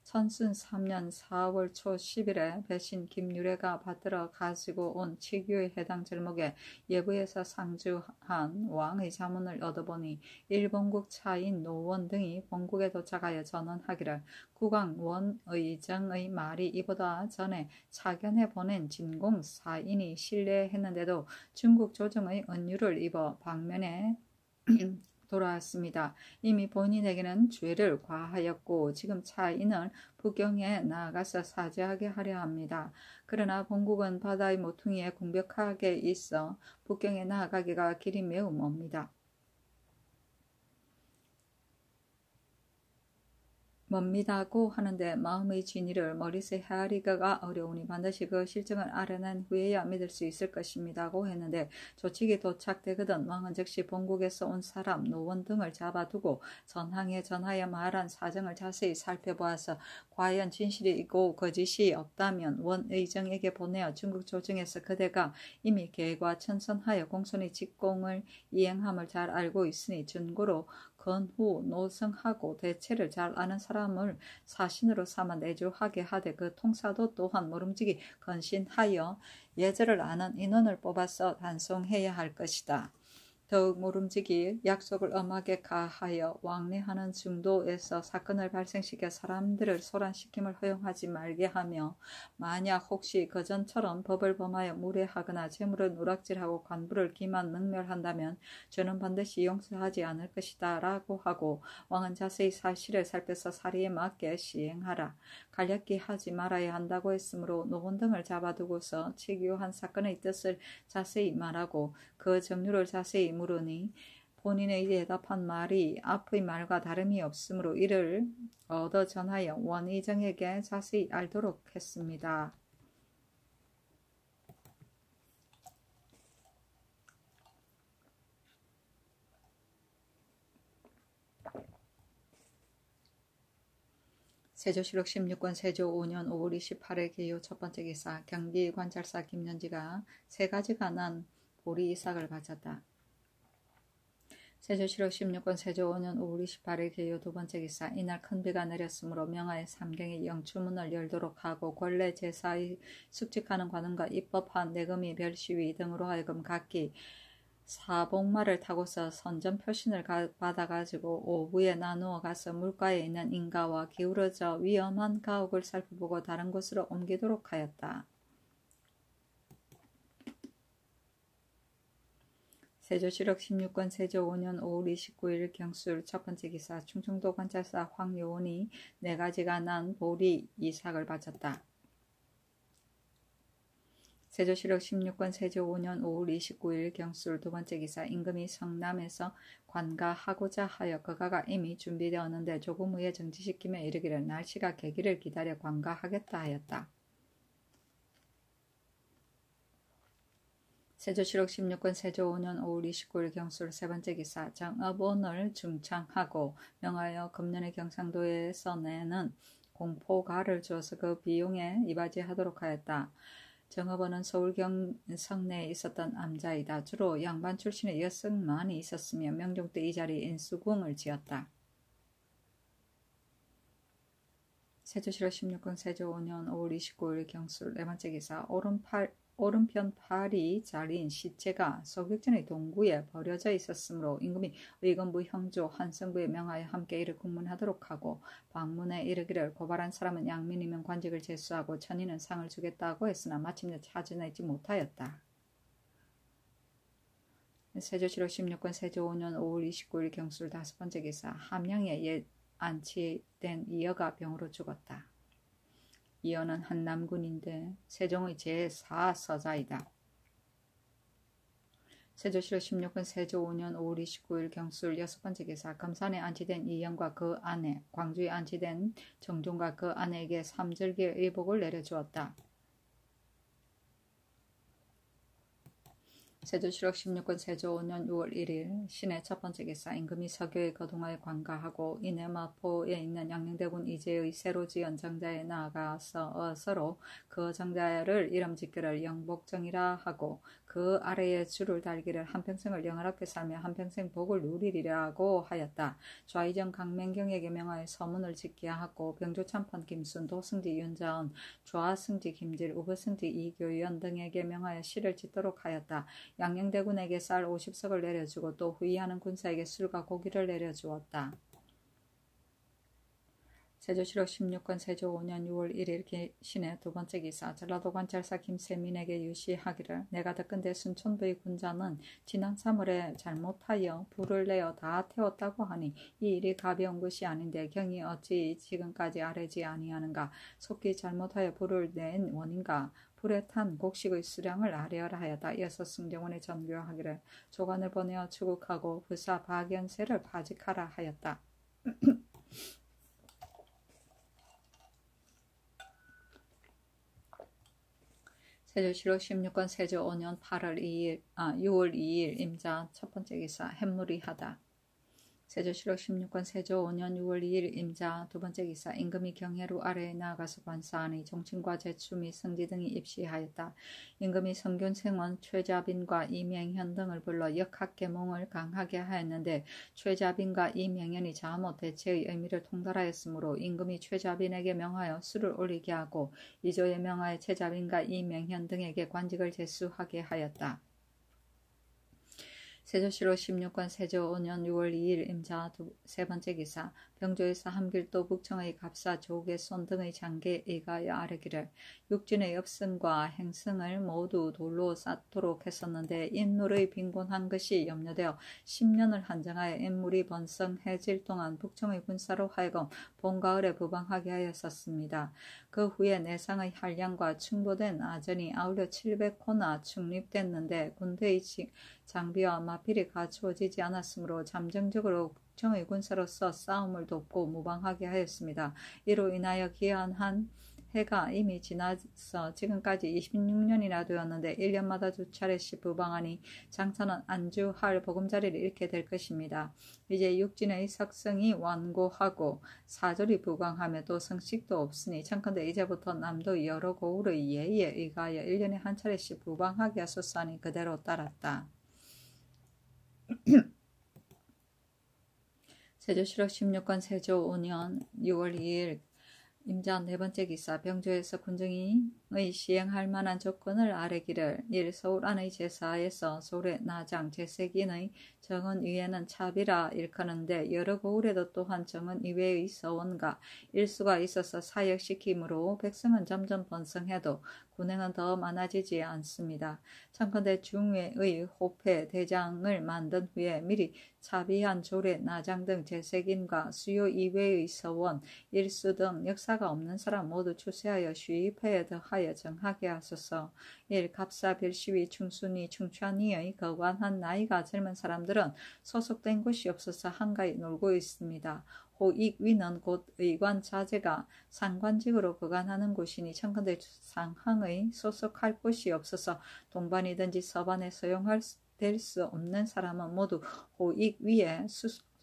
천순 3년 4월 초 10일에 배신 김유래가 받들어 가지고 온 치규의 해당 절목에 예부에서 상주한 왕의 자문을 얻어보니 일본국 차인 노원 등이 본국에 도착하여 전언하기를 국왕 원의정의 말이 이보다 전에 차견해 보낸 진공 사인이 신뢰했는데도 중국 조정의 은유를 입어 방면에 돌아왔습니다. 이미 본인에게는 죄를 과하였고 지금 차인을 북경에 나아가서 사죄하게 하려 합니다. 그러나 본국은 바다의 모퉁이에 공벽하게 있어 북경에 나아가기가 길이 매우 멉니다. 멉니다고 하는데 마음의 진위를 머릿에 헤아리기가 어려우니 반드시 그 실정을 알아낸 후에야 믿을 수 있을 것입니다고 했는데 조칙이 도착되거든 왕은 즉시 본국에서 온 사람, 노원 등을 잡아두고 전항에 전하여 말한 사정을 자세히 살펴보아서 과연 진실이고 거짓이 없다면 원의정에게 보내어 중국 조정에서 그대가 이미 계획과 천선하여 공손히 직공을 이행함을 잘 알고 있으니 준고로 건후 노성하고 대체를 잘 아는 사람을 사신으로 삼아 내주하게 하되 그 통사도 또한 모름지기 건신하여 예절을 아는 인원을 뽑아서 단송해야 할 것이다. 더욱 모름지기 약속을 엄하게 가하여 왕래하는 중도에서 사건을 발생시켜 사람들을 소란시킴을 허용하지 말게 하며 만약 혹시 그전처럼 법을 범하여 무례하거나 재물을 누락질하고 관부를 기만 능멸한다면 저는 반드시 용서하지 않을 것이다 라고 하고 왕은 자세히 사실을 살펴서 사리에 맞게 시행하라. 간략히 하지 말아야 한다고 했으므로 노원 등을 잡아두고서 치교한 사건의 뜻을 자세히 말하고 그 정류를 자세히 물으니 본인의 대답한 말이 앞의 말과 다름이 없으므로 이를 얻어 전하여 원의정에게 자세히 알도록 했습니다. 세조실록 16권 세조 5년 5월 28일 개요 첫 번째 기사. 경기 관찰사 김연지가 세 가지가 난 보리 이삭을 바쳤다. 세조실록 16권 세조 5년 5월 28일 개요 두 번째 기사. 이날 큰 비가 내렸으므로 명하여 삼경의 영추문을 열도록 하고 권례 제사의 숙직하는 관원과 입법한 내금이 별시위 등으로 하여금 각기 사복마를 타고서 선전 표신을 받아가지고 오부에 나누어 가서 물가에 있는 인가와 기울어져 위험한 가옥을 살펴보고 다른 곳으로 옮기도록 하였다. 세조실록 16권 세조 5년 5월 29일 경술 첫 번째 기사. 충청도 관찰사 황요원이 네 가지가 난 보리 이삭을 바쳤다. 세조실록 16권 세조 5년 5월 29일 경술 두 번째 기사 임금이 성남에서 관가하고자 하여 그가가 이미 준비되었는데 조금 후에 정지시키며 이르기를 날씨가 개기를 기다려 관가하겠다 하였다. 세조실록 16권 세조 5년 5월 29일 경술 세 번째 기사 정업원을 중창하고 명하여 금년의 경상도에서 내는 공포가를 주어서 그 비용에 이바지하도록 하였다. 정업원은 서울 성내에 있었던 암자이다. 주로 양반 출신의 여성만이 있었으며 명종 때 이 자리에 인수궁을 지었다. 세조실록 16권 세조 5년 5월 29일 경술 네 번째 기사 오른편 팔이 잘린 시체가 소격전의 동구에 버려져 있었으므로 임금이 의건부 형조 한성부에 명하여 함께 이를 국문하도록 하고 방문에 이르기를 고발한 사람은 양민이면 관직을 제수하고 천인은 상을 주겠다고 했으나 마침내 찾아내지 못하였다. 세조실록 16권 세조 5년 5월 29일 경술 다섯 번째 기사 함양에 옛 안치된 이여가 병으로 죽었다. 이여는 한남군인데 세종의 제4서자이다. 세조실록 16권 세조 5년 5월 29일 경술 여섯 번째 기사 금산에 안치된 이영과 그 아내 광주에 안치된 정종과 그 아내에게 삼절기의 의복을 내려주었다. 세조실록 16권 세조 5년 6월 1일 신의 첫 번째 기사 임금이 서교에 거동하여 관가하고 이내 마포에 있는 양녕대군 이제의 새로 지은 정자에 나아가서 서로 그 정자를 이름 짓기를 영복정이라 하고 그 아래에 줄을 달기를 한평생을 영화롭게 살며 한평생 복을 누리리라고 하였다. 좌의정 강맹경에게 명하여 서문을 짓게 하고 병조참판 김순, 도승지 윤자언, 좌승지 김질, 우거승지 이교연 등에게 명하여 시를 짓도록 하였다. 양녕대군에게 쌀 50석을 내려주고 또 후위하는 군사에게 술과 고기를 내려주었다. 세조실록 16권 세조 5년 6월 1일 신의 두 번째 기사 전라도 관찰사 김세민에게 유시하기를 내가 듣건대 순천부의 군자는 지난 3월에 잘못하여 불을 내어 다 태웠다고 하니 이 일이 가벼운 것이 아닌데 경이 어찌 지금까지 아뢰지 아니하는가. 속히 잘못하여 불을 낸 원인가. 불에 탄 곡식의 수량을 아뢰어라 하였다. 이어서 승정원에 전교하기를 조관을 보내어 추국하고 부사 박연세를 파직하라 하였다. 세조실록 16권 세조 5년 6월 2일 임자 첫 번째 기사 햇무리하다. 세조실록 16권 세조 5년 6월 2일 임자 두 번째 기사 임금이 경혜루 아래에 나아가서 관사하니 종친과 제추 및 성지 등이 입시하였다. 임금이 성균생원 최자빈과 이명현 등을 불러 역학계몽을 강하게 하였는데 최자빈과 이명현이 자못 대체의 의미를 통달하였으므로 임금이 최자빈에게 명하여 수를 올리게 하고 이조에 명하여 최자빈과 이명현 등에게 관직을 제수하게 하였다. 세조실록 16권 세조 5년 6월 2일 임자 세 번째 기사 병조에서 함길도 북청의 갑사 조계손 등의 장계에 의하여 아뢰기를 육진의 엽승과 행승을 모두 돌로 쌓도록 했었는데 인물의 빈곤한 것이 염려되어 10년을 한정하여 인물이 번성해질 동안 북청의 군사로 하여금 봄가을에 부방하게 하였었습니다. 그 후에 내상의 한량과 충보된 아전이 아울러 700호나 충립됐는데 군대의 장비와 마필이 갖추어지지 않았으므로 잠정적으로 북청의 군사로서 싸움을 돕고 무방하게 하였습니다. 이로 인하여 기한한 해가 이미 지나서 지금까지 26년이나 되었는데 1년마다 두 차례씩 부방하니 장차는 안주할 보금자리를 잃게 될 것입니다. 이제 육진의 석성이 완고하고 사절이 부강하며 또 성식도 없으니 청컨대 이제부터 남도 여러 고을의 예의에 의하여 1년에 한 차례씩 부방하게 하소서 하니 그대로 따랐다. 세조실록 16권 세조 5년 6월 2일 임자 네 번째 기사 병조에서 군정의 시행할 만한 조건을 아뢰기를 1. 서울 안의 제사에서 서울의 나장 제색인의 정은 위에는 차비라 일컫는데 여러 고을에도 또한 정은 이외의 서원과 일수가 있어서 사역시키므로 백성은 점점 번성해도 군행은 더 많아지지 않습니다. 참컨대 중외의 호패 대장을 만든 후에 미리 차비한 조례 나장 등 제색인과 수요 이외의 서원 일수 등 역사가 없는 사람 모두 추세하여 시입회에 더하여 기록하여 정하게 하소서. 1. 갑사 빌시위 충순이 충찬이의 거관한 나이가 젊은 사람들은 소속된 곳이 없어서 한가히 놀고 있습니다. 호익위는 곧 의관 자제가 상관직으로 거관하는 곳이니 청컨대 상항의 소속할 곳이 없어서 동반이든지 서반에 될 수 없는 사람은 모두 호익위에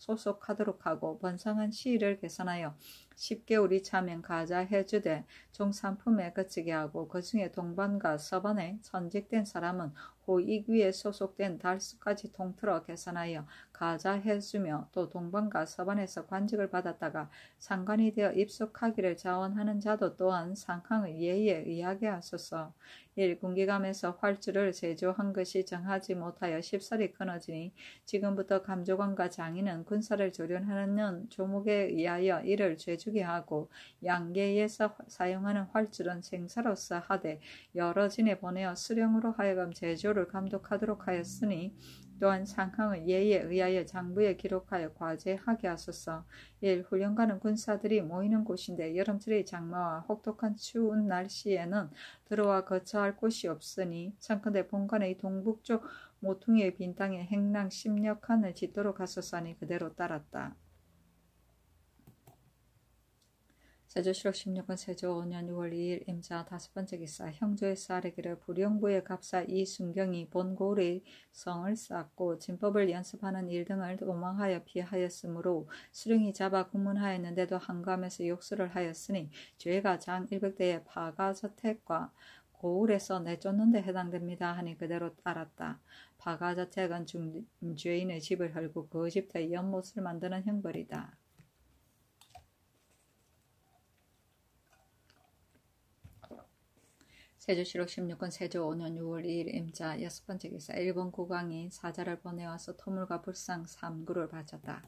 소속하도록 하고 번성한 시일을 계산하여 10개월이 차면 가자해주되 종산품에 그치게 하고 그 중에 동반과 서반에 전직된 사람은 호익위에 소속된 달수까지 통틀어 계산하여 가자해주며 또 동반과 서반에서 관직을 받았다가 상관이 되어 입속하기를 자원하는 자도 또한 상항의 예의에 의하게 하소서. 1. 군기감에서 활주를 제조한 것이 정하지 못하여 쉽사리 끊어지니 지금부터 감조관과 장인은 군사를 조련하는 조목에 의하여 이를 죄주게 하고 양계에서 사용하는 활줄은 생사로서 하되 여러 진에 보내어 수령으로 하여금 제조를 감독하도록 하였으니 또한 상항의 예의에 의하여 장부에 기록하여 과제하게 하소서. 1. 훈련가는 군사들이 모이는 곳인데 여름철의 장마와 혹독한 추운 날씨에는 들어와 거처할 곳이 없으니 청컨대 본관의 동북쪽 모퉁이의 빈 땅에 행랑 10여 칸을 짓도록 하소서 하니 그대로 따랐다. 세조실록 16권 세조 5년 6월 2일 임자 5번째 기사 형조에서 아래기를 부령부의 갑사 이순경이 본고을의 성을 쌓고 진법을 연습하는 일 등을 도망하여 피하였으므로 수령이 잡아 국문하였는데도 한감에서 욕설을 하였으니 죄가 장 100대의 파가저택과 고을에서 내쫓는 데 해당됩니다 하니 그대로 따랐다. 파가저택은 중죄인의 집을 헐고 그 집터에 연못을 만드는 형벌이다. 세조실록 16권 세조 5년 6월 2일 임자 6번째 기사 일본 국왕이 사자를 보내와서 토물과 불상 3구를 바쳤다.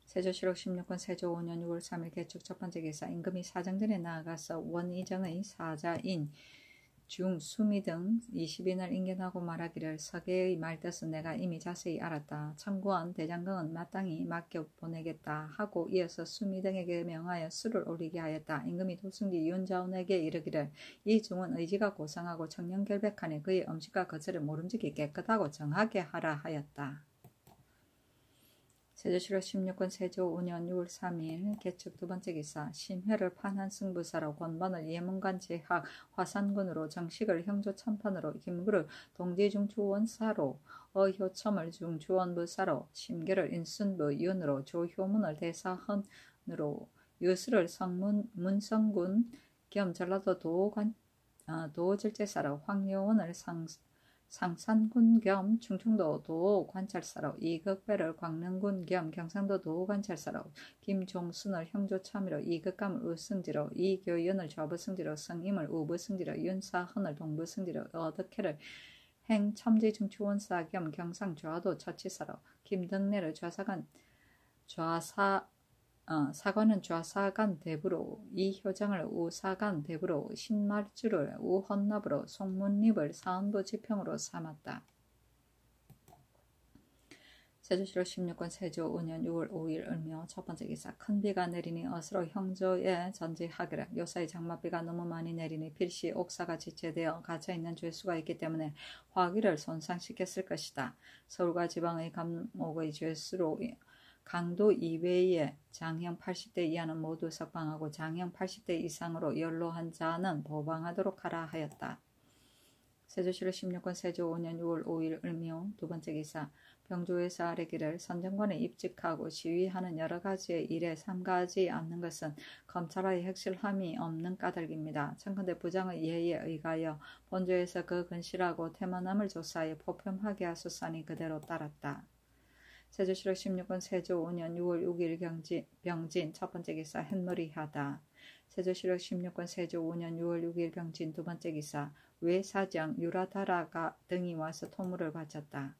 세조실록 16권 세조 5년 6월 3일 개축 첫번째 기사 임금이 사정전에 나아가서 원이정의 사자인 중수미 등 20인을 인견하고 말하기를 서계의 말뜻은 내가 이미 자세히 알았다. 참고한 대장경은 마땅히 맡겨 보내겠다 하고 이어서 수미 등에게 명하여 수를 올리게 하였다. 임금이 도승지 윤자운에게 이르기를 이 중은 의지가 고상하고 청렴결백하니 그의 음식과 거처를 모름지기 깨끗하고 정하게 하라 하였다. 세조실록 16권 세조 5년 6월 3일 개축 두번째 기사 심혈을 판한 승부사로 권반을 예문관 제학 화산군으로 정식을 형조 참판으로 김구를 동지중추원사로 어효첨을 중추원부사로 심결을 인순부 윤으로 조효문을 대사헌으로 유수를 문성군 겸 전라도 도질제사로 황효원을 상산군 겸 충청도 도관찰사로 이극배를 광릉군 겸 경상도 도관찰사로 김종순을 형조참의로 이극감을 우승지로 이교윤을 좌부승지로 성임을 우부승지로 윤사헌을 동부승지로 어덕해를 행첨지중추원사 겸 경상좌도 처치사로 김덕래를 사관은 좌사간 대부로 이효장을 우사간 대부로 신말주를 우헌납으로 송문립을 사헌부 지평으로 삼았다. 세조실록 16권 세조 5년 6월 5일 을묘 첫번째 기사 큰 비가 내리니 어스로 형조에 전지하기를 요사이 장맛비가 너무 많이 내리니 필시 옥사가 지체되어 갇혀있는 죄수가 있기 때문에 화기를 손상시켰을 것이다. 서울과 지방의 감옥의 죄수로 강도 이외에 장형 80대 이하는 모두 석방하고 장형 80대 이상으로 연로한 자는 보방하도록 하라 하였다. 세조실록 16권 세조 5년 6월 5일 을묘 두번째 기사 병조에서 아래기를 선정관에 입직하고 시위하는 여러 가지의 일에 삼가하지 않는 것은 검찰의 핵실함이 없는 까닭입니다. 청컨대 부장의 예의에 의하여 본조에서 그 근실하고 태만함을 조사하여 포편하게 하소서니 그대로 따랐다. 세조실록 16권 세조 5년 6월 6일 병진 첫번째 기사 햇놀이하다. 세조실록 16권 세조 5년 6월 6일 병진 두번째 기사 외사장 유라다라가 등이 와서 토물을 바쳤다.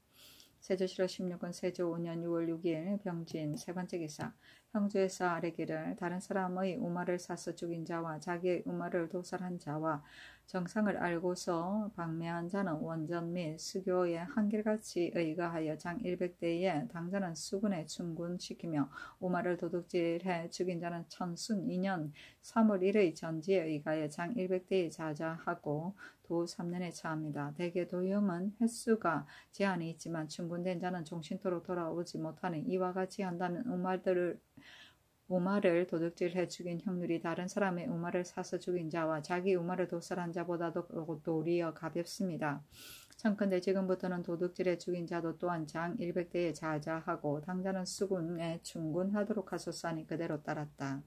세조실록 16권 세조 5년 6월 6일 병진 세 번째 기사. 형주에서 아뢰기를 다른 사람의 우마를 사서 죽인 자와 자기의 우마를 도살한 자와 정상을 알고서 방매한 자는 원전 및 수교에 한결같이 의거하여 장 100대에 당자는 수군에 충군시키며 우마를 도둑질해 죽인 자는 천순 2년 3월 1의 전지에 의거하여 장 100대에 자자하고 도 3년에 처합니다. 대개 도형은 횟수가 제한이 있지만 충분된 자는 종신토록 돌아오지 못하니 이와 같이 한다면 우마를 도둑질해 죽인 형률이 다른 사람의 우마를 사서 죽인 자와 자기 우마를 도살한 자보다도 도리어 가볍습니다. 청컨대 지금부터는 도둑질해 죽인 자도 또한 장 100대에 자자하고 당자는 수군에 충군하도록 하소서하니 그대로 따랐다.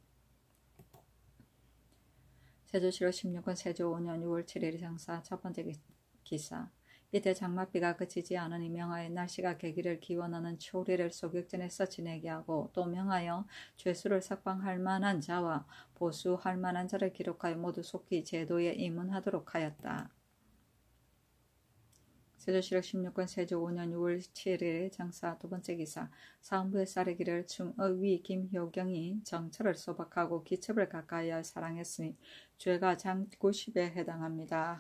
세조실록 16권 세조 5년 6월 7일 장사 첫 번째 기사. 이때 장맛비가 그치지 않으니 명하여 날씨가 개기를 기원하는 초리를 소격전에서 지내게 하고 또 명하여 죄수를 석방할 만한 자와 보수할 만한 자를 기록하여 모두 속히 제도에 입문하도록 하였다. 세조실록 16권 세조 5년 6월 7일 장사 두 번째 기사. 사헌부의 사례기를 충의위 김효경이 정철을 소박하고 기첩을 가까이 사랑했으니 죄가 장 90에 해당합니다.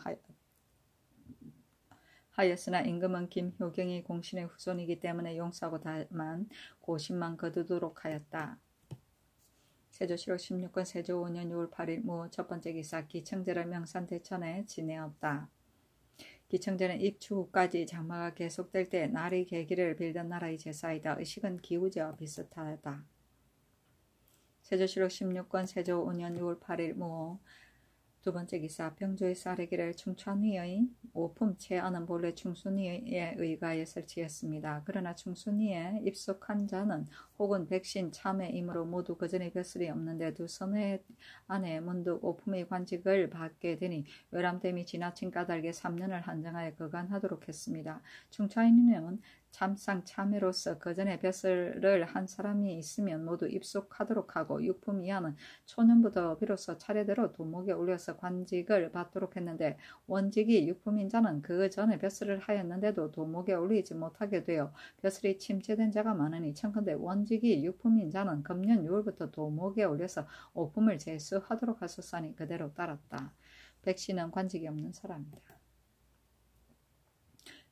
하였으나 임금은 김효경이 공신의 후손이기 때문에 용서하고 다만 고심만 거두도록 하였다. 세조실록 16권 세조 5년 6월 8일 무 첫 번째 기사. 기청제를 명산대천에 지내었다. 기청제는 입추 후까지 장마가 계속될 때 날이 개기를 빌던 나라의 제사이다. 의식은 기우제와 비슷하다. 세조실록 16권 세조 5년 6월 8일 무 두 번째 기사. 병조의 사례기를 충천위의 오품 채안은 본래 충순위에 의가에 설치했습니다. 그러나 충순위에 입속한 자는 혹은 백신 참회이므로 모두 그전에 벼슬이 없는데 두 선회 안에 문득 오품의 관직을 받게 되니 외람됨이 지나친 까닭에 3년을 한정하여 거간하도록 했습니다. 충천위는 참상 참회로서 그전에 벼슬을 한 사람이 있으면 모두 입속하도록 하고 육품 이하는 초년부터 비로소 차례대로 도목에 올려서 관직을 받도록 했는데 원직이 육품인 자는 그 전에 벼슬을 하였는데도 도목에 올리지 못하게 되어 벼슬이 침체된 자가 많으니 청컨대 원직이 육품인 자는 금년 6월부터 도목에 올려서 오품을 제수하도록 하소서하니 그대로 따랐다. 백신은 관직이 없는 사람이다.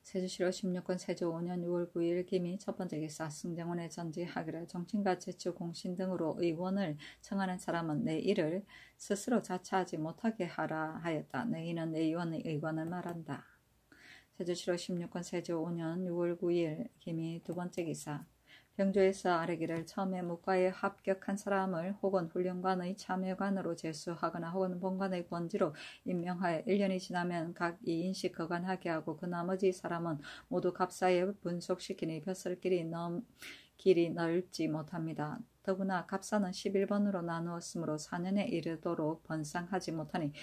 세조실록 16권 세조 5년 6월 9일 김이 첫 번째 기사. 승정원에 전지하기를 정친과 제추 공신 등으로 의원을 청하는 사람은 내 일을 스스로 자처하지 못하게 하라 하였다. 내 이는 의원의 의관을 말한다. 세조실록 16권 세조 5년 6월 9일 김이 두 번째 기사. 병조에서 아뢰기를 처음에 무과에 합격한 사람을 혹은 훈련관의 참여관으로 제수하거나 혹은 본관의 권지로 임명하여 1년이 지나면 각 2인씩 거관하게 하고 그 나머지 사람은 모두 갑사에 분속시키니 벼슬길이 넓지 못합니다. 더구나 갑사는 11번으로 나누었으므로 4년에 이르도록 번상하지 못하니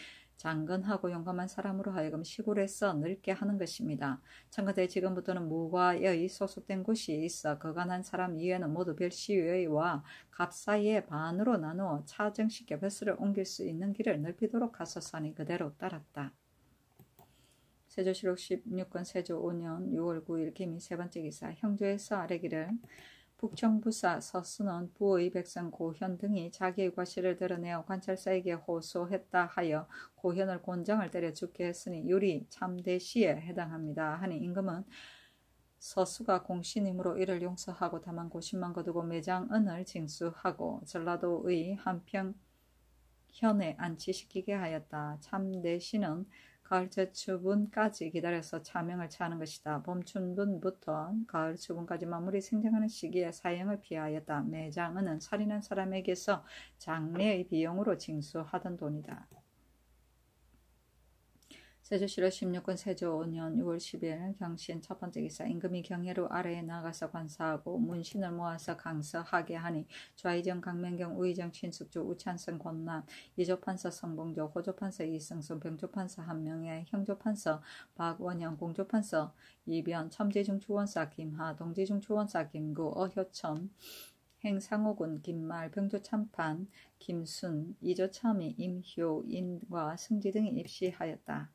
장건하고 용감한 사람으로 하여금 시골에서 늙게 하는 것입니다. 청컨대 지금부터는 무과의 소속된 곳이 있어 거간한 사람 이외에는 모두 별시의와 갑사의 반으로 나누어 차정시켜 벼슬을 옮길 수 있는 길을 넓히도록 하소서하니 그대로 따랐다. 세조실록 16권 세조 5년 6월 9일 김이 세 번째 기사. 형조에서 아뢰기를 북청부사 서순원 부의 백성 고현 등이 자기의 과실을 드러내어 관찰사에게 호소했다 하여 고현을 곤장을 때려 죽게 했으니 율이 참대시에 해당합니다. 하니 임금은 서수가 공신이므로 이를 용서하고 다만 고심만 거두고 매장은을 징수하고 전라도의 한평현에 안치시키게 하였다. 참대시는 가을 제추분까지 기다려서 차명을 차하는 것이다. 봄 춘분부터 가을 추분까지 만물이 생장하는 시기에 사형을 피하였다. 매장은 살인한 사람에게서 장례의 비용으로 징수하던 돈이다. 세조실록 16권 세조 5년 6월 10일 경신 첫 번째 기사. 임금이 경예로 아래에 나가서 관사하고 문신을 모아서 강서하게 하니 좌의정 강명경, 우의정 친숙주, 우찬성 권남, 이조판서 성봉조, 호조판서 이승순, 병조판서 한명회, 형조판서 박원영, 공조판서 이변, 첨지중 추원사 김하, 동지중 추원사 김구, 어효첨, 행상호군 김말, 병조참판 김순, 이조참이 임효인과 승지 등이 입시하였다.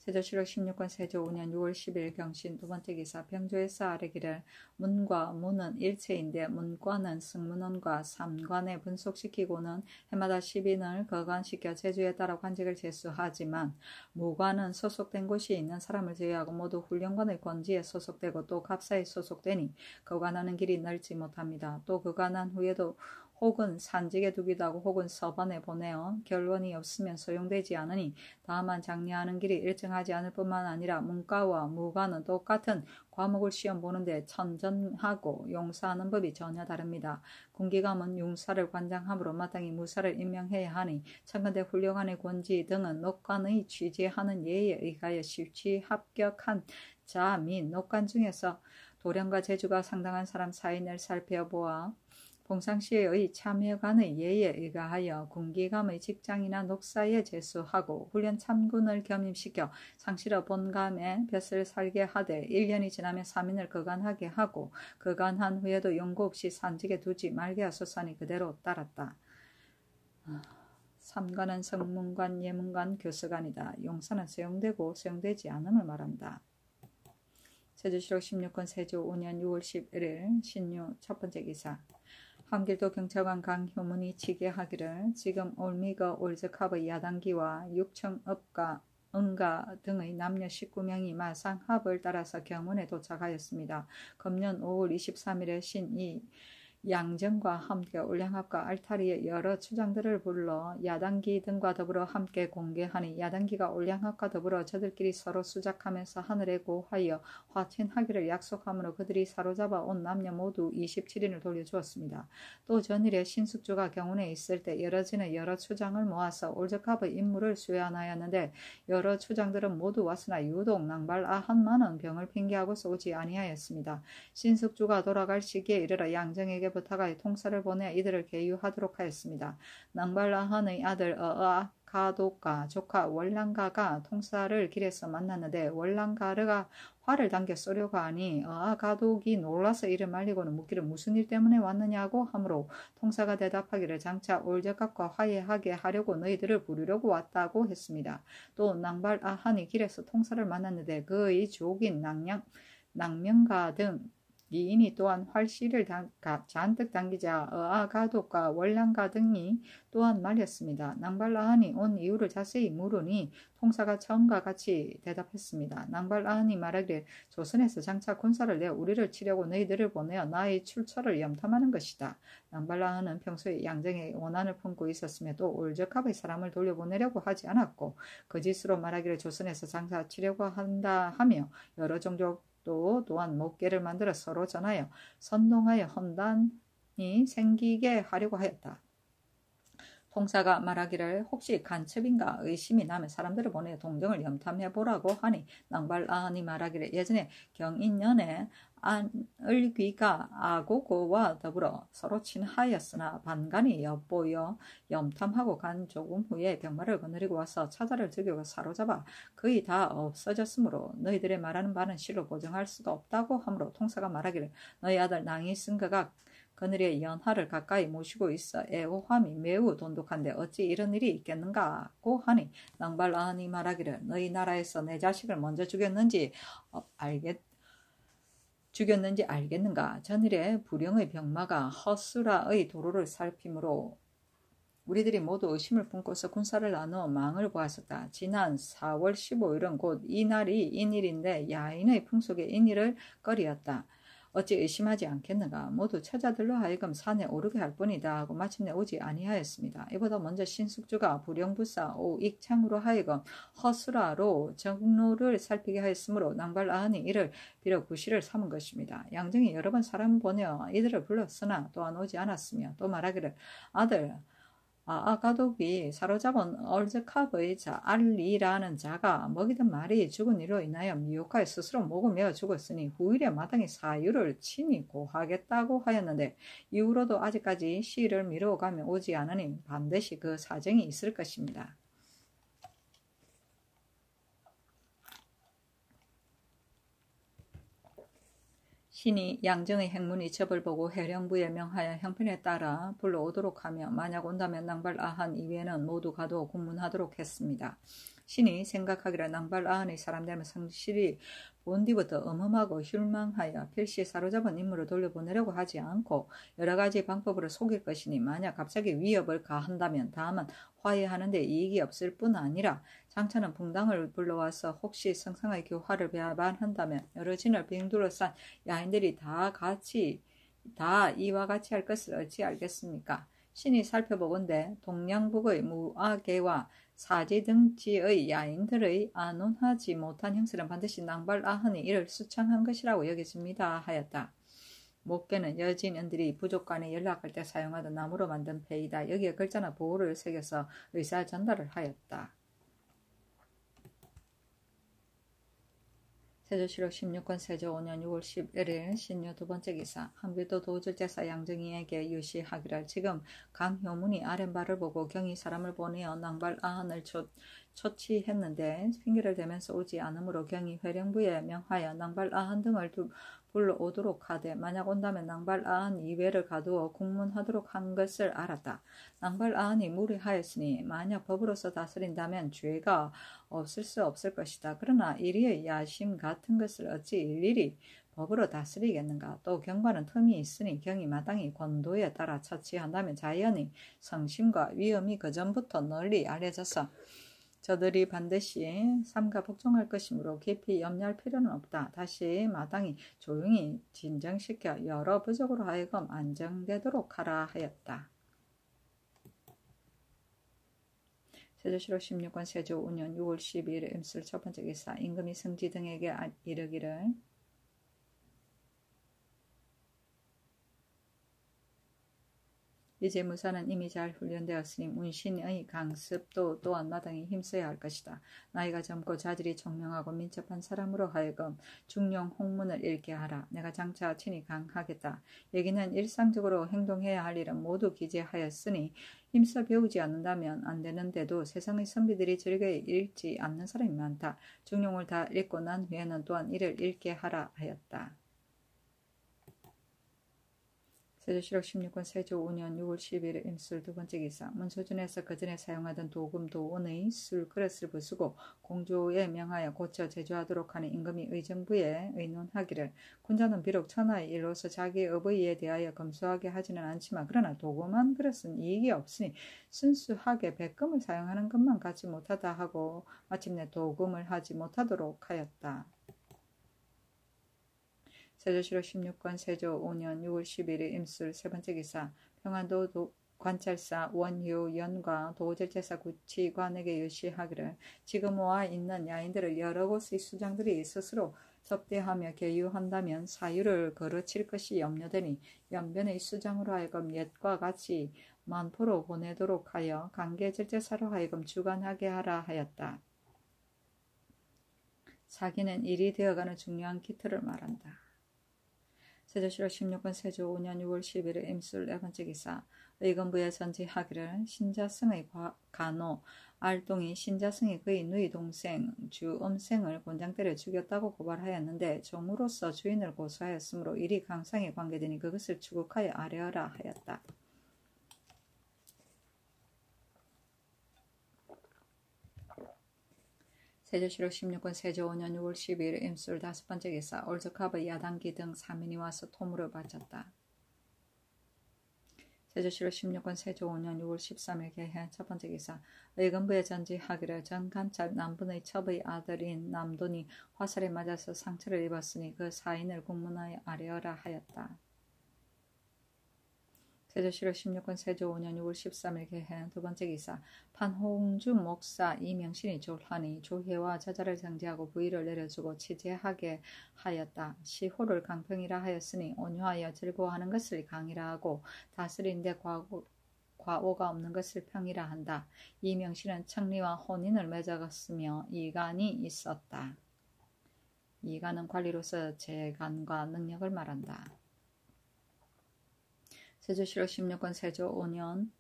세조실록 16권 세조 5년 6월 10일 경신 두 번째 기사 병조에서 아뢰기를 문과 문은 일체인데 문과는 승문원과 삼관에 분속시키고는 해마다 10인을 거관시켜 제주에 따라 관직을 제수하지만 무관은 소속된 곳이 있는 사람을 제외하고 모두 훈련관의 권지에 소속되고 또 갑사에 소속되니 거관하는 길이 넓지 못합니다. 또 거관한 후에도 혹은 산직에 두기도 하고 혹은 서반에 보내어 결론이 없으면 소용되지 않으니 다만 장려하는 길이 일정하지 않을 뿐만 아니라 문과와 무과는 똑같은 과목을 시험 보는데 천전하고 용사하는 법이 전혀 다릅니다. 군기감은 융사를 관장함으로 마땅히 무사를 임명해야 하니 천근대 훌륭한의 권지 등은 녹관의 취재하는 예에 의하여 실취 합격한 자 및 녹관 중에서 도량과 재주가 상당한 사람 사인을 살펴보아 봉상시의 참여관의 예에 의하여 군기감의 직장이나 녹사에 제수하고 훈련 참군을 겸임시켜 상실어 본감에 볕을 살게 하되 1년이 지나면 3인을 거관하게 하고 거관한 후에도 용고 없이 산직에 두지 말게 하소서니 그대로 따랐다. 삼관은 성문관, 예문관, 교서관이다. 용사는 소용되고 소용되지 않음을 말한다. 세조실록 16권 세조 5년 6월 11일 신유 첫 번째 기사 함길도 경찰관 강효문이 치게하기를 지금 올미거 올적합의 야단기와 육청읍과 응가 등의 남녀 19명이 마상합을 따라서 경운에 도착하였습니다. 금년 5월 23일에 신이 양정과 함께 올량합과 알타리의 여러 추장들을 불러 야단기 등과 더불어 함께 공개하니 야단기가 올량합과 더불어 저들끼리 서로 수작하면서 하늘에 고하여 화친하기를 약속하므로 그들이 사로잡아 온 남녀 모두 27인을 돌려주었습니다. 또 전일에 신숙주가 경운에 있을 때 여러진의 여러 추장을 모아서 올적합의 임무를 수행하였는데 여러 추장들은 모두 왔으나 유독 낭발아한만은 병을 핑계하고서 오지 아니하였습니다. 신숙주가 돌아갈 시기에 이르러 양정에게 부탁하여 통사를 보내 이들을 계유하도록 하였습니다. 낭발라한의 아들 어아가독과 조카 월랑가가 통사를 길에서 만났는데 월랑가르가 화를 당겨 쏘려고 하니 어아가독이 놀라서 이를 말리고는 묻기를 무슨 일 때문에 왔느냐고 하므로 통사가 대답하기를 장차 올적합과 화해하게 하려고 너희들을 부르려고 왔다고 했습니다. 또 낭발아한이 길에서 통사를 만났는데 그의 주옥인 낭명가 등 이인이 또한 활씨를 잔뜩 당기자 어아가독과 월랑가 등이 또한 말렸습니다. 낭발라한이 온 이유를 자세히 물으니 통사가 처음과 같이 대답했습니다. 낭발라한이 말하기를 조선에서 장차 군사를 내어 우리를 치려고 너희들을 보내어 나의 출처를 염탐하는 것이다. 낭발라한은 평소에 양정에 원한을 품고 있었으며 또 올적합의 사람을 돌려보내려고 하지 않았고 거짓으로 말하기를 조선에서 장차 치려고 한다 하며 여러 종족 또한 목계를 만들어 서로 전하여 선동하여 헌단이 생기게 하려고 하였다. 통사가 말하기를 혹시 간첩인가 의심이 나면 사람들을 보내 동정을 염탐해보라고 하니 낭발아한이 말하기를 예전에 경인년에 안을귀가 아고고와 더불어 서로 친하였으나 반간이 엿보여 염탐하고 간 조금 후에 병마를 거느리고 와서 차자를 죽이고 사로잡아 거의 다 없어졌으므로 너희들의 말하는 바는 실로 보증할 수도 없다고 하므로 통사가 말하기를 너희 아들 낭이승가가 그늘의 연하를 가까이 모시고 있어 애호함이 매우 돈독한데 어찌 이런 일이 있겠는가고 하니 낭발아한이 말하기를 너희 나라에서 내 자식을 먼저 죽였는지 알겠는가. 전일에 불영의 병마가 허수라의 도로를 살피므로 우리들이 모두 의심을 품고서 군사를 나누어 망을 보았었다. 지난 4월 15일은 곧 이날이 인일인데 야인의 풍속에 인일을 꺼리었다. 어찌 의심하지 않겠는가. 모두 처자들로 하여금 산에 오르게 할 뿐이다 하고 마침내 오지 아니하였습니다. 이보다 먼저 신숙주가 불영부사 오익창으로 하여금 허수라로 정로를 살피게 하였으므로 낭발아한이 이를 빌어 구실을 삼은 것입니다. 양정이 여러 번 사람 보내어 이들을 불렀으나 또한 오지 않았으며 또 말하기를 아들 아가독이 사로잡은 얼적합의 알리라는 자가 먹이던 말이 죽은 이로 인하여 미혹하여 스스로 목을 메어 죽었으니 후일에 마땅히 사유를 친히 고하겠다고 하였는데 이후로도 아직까지 시를 미루어가며 오지 않으니 반드시 그 사정이 있을 것입니다. 신이 양정의 행문이 첩을 보고 해령부에 명하여 형편에 따라 불러오도록 하며 만약 온다면 낭발아한 이외에는 모두 가도 군문하도록 했습니다. 신이 생각하기를 낭발아한의 사람들은 성실히 본 뒤부터 엄험하고 휼망하여 필시 사로잡은 인물을 돌려보내려고 하지 않고 여러 가지 방법으로 속일 것이니 만약 갑자기 위협을 가한다면 다만 화해하는 데 이익이 없을 뿐 아니라 장차는 붕당을 불러와서 혹시 성상의 교화를 배반한다면 여러 진을 빙둘러싼 야인들이 다 이와 같이 할 것을 어찌 알겠습니까? 신이 살펴보건대 동양북의 무아계와 사지 등지의 야인들의 안온하지 못한 형세는 반드시 낭발아한이 이를 수창한 것이라고 여겨집니다 하였다. 목계는 여진연들이 부족간에 연락할 때 사용하던 나무로 만든 패이다. 여기에 글자나 보호를 새겨서 의사 전달을 하였다. 세조실록 16권 세조 5년 6월 11일 신유 두 번째 기사 한길도 도질제사 양정이에게 유시하기를 지금 강효문이 아랫발을 보고 경이 사람을 보내어 낭발아한을 초치했는데 핑계를 대면서 오지 않으므로 경이 회령부에 명하여 낭발아한 등을 불러오도록 하되 만약 온다면 낭발아한 이외를 가두어 국문하도록 한 것을 알았다. 낭발아한이 무리하였으니 만약 법으로서 다스린다면 죄가 없을 수 없을 것이다. 그러나 이리의 야심 같은 것을 어찌 일일이 법으로 다스리겠는가. 또 경과는 틈이 있으니 경이 마땅히 권도에 따라 처치한다면 자연히 성심과 위험이 그전부터 널리 알려져서 저들이 반드시 삼가 복종할 것이므로 깊이 염려할 필요는 없다. 다시 마땅히 조용히 진정시켜 여러 부족으로 하여금 안정되도록 하라 하였다. 세조실록 16권 세조 5년 6월 12일 임술 첫 번째 기사 임금이 승지 등에게 이르기를 이제 무사는 이미 잘 훈련되었으니 문신의 강습도 또한 마땅히 힘써야 할 것이다. 나이가 젊고 자질이 총명하고 민첩한 사람으로 하여금 중용 홍문을 읽게 하라. 내가 장차 친히 강하겠다. 여기는 일상적으로 행동해야 할 일은 모두 기재하였으니 힘써 배우지 않는다면 안 되는데도 세상의 선비들이 즐겨 읽지 않는 사람이 많다. 중용을 다 읽고 난 후에는 또한 이를 읽게 하라 하였다. 세조실록 16권 세조 5년 6월 10일 임술 두 번째 기사 문소준에서 그전에 사용하던 도금 도원의 술 그릇을 부수고 공주에 명하여 고쳐 제조하도록 하는 임금이 의정부에 의논하기를 군자는 비록 천하의 일로서 자기의 어버이에 대하여 검소하게 하지는 않지만 그러나 도금한 그릇은 이익이 없으니 순수하게 백금을 사용하는 것만 갖지 못하다 하고 마침내 도금을 하지 못하도록 하였다. 세조실록 16권 세조 5년 6월 11일 임술 세 번째 기사 평안도 관찰사 원효연과 도질제사 구치관에게 유시하기를 지금 와 있는 야인들을 여러 곳의 수장들이 스스로 접대하며 계유한다면 사유를 거르칠 것이 염려되니 연변의 수장으로 하여금 옛과 같이 만포로 보내도록 하여 강계질제사로 하여금 주관하게 하라 하였다. 사기는 일이 되어가는 중요한 기틀을 말한다. 세조실록 16권 세조 5년 6월 11일 임술 네 번째 기사 의건부에 선지하기를 신자승의 간호 알동이 신자승이 그의 누이 동생 주엄생을 곤장 때려 죽였다고 고발하였는데 종으로서 주인을 고소하였으므로 일이 강상에 관계되니 그것을 추국하여 아뢰어라 하였다. 세조실록 16권 세조 5년 6월 12일 임술 다섯 번째 기사 올즈캅의 야단기 등 3인이 와서 토물을 바쳤다. 세조실록 16권 세조 5년 6월 13일 개해 첫 번째 기사 의건부에 전지하기를 전간찰 남분의 첩의 아들인 남돈이 화살에 맞아서 상처를 입었으니 그 사인을 국문하여 아뢰어라 하였다. 세조실록 16권 세조 5년 6월 13일 개해 두 번째 기사 판홍주 목사 이명신이 졸하니 조회와 저자를 상지하고 부의를 내려주고 치제하게 하였다. 시호를 강평이라 하였으니 온유하여 즐거워하는 것을 강이라 하고 다스리는데 과오가 없는 것을 평이라 한다. 이명신은 청리와 혼인을 맺었으며 이간이 있었다. 이간은 관리로서 재간과 능력을 말한다. 세조실록 16권 세조 5년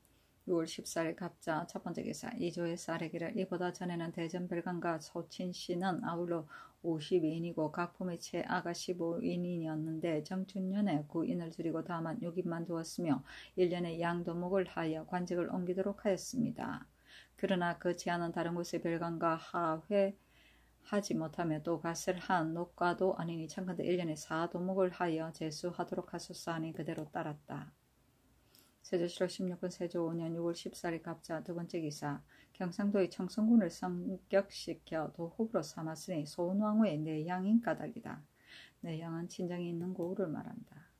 6월 14일 갑자 첫 번째 기사 이조의 쌀에기를 이보다 전에는 대전별관과 소친씨는 아울러 52인이고 각품의 최아가 15인이었는데 정춘년에 9인을 줄이고 다만 6인만 두었으며 1년에 양도목을 하여 관직을 옮기도록 하였습니다. 그러나 그 제안은 다른 곳의 별관과 하지 못하며 또 갓을 한 녹과도 아니니 참건대 1년에 4도목을 하여 제수하도록 하소서 하니 그대로 따랐다. 세조실록 16군 세조 5년 6월 14일 갑자 두 번째 기사 경상도의 청성군을 성격시켜 도읍으로 삼았으니 소은왕후의 내양인 까닭이다. 내양은 친정이 있는 고을을 말한다.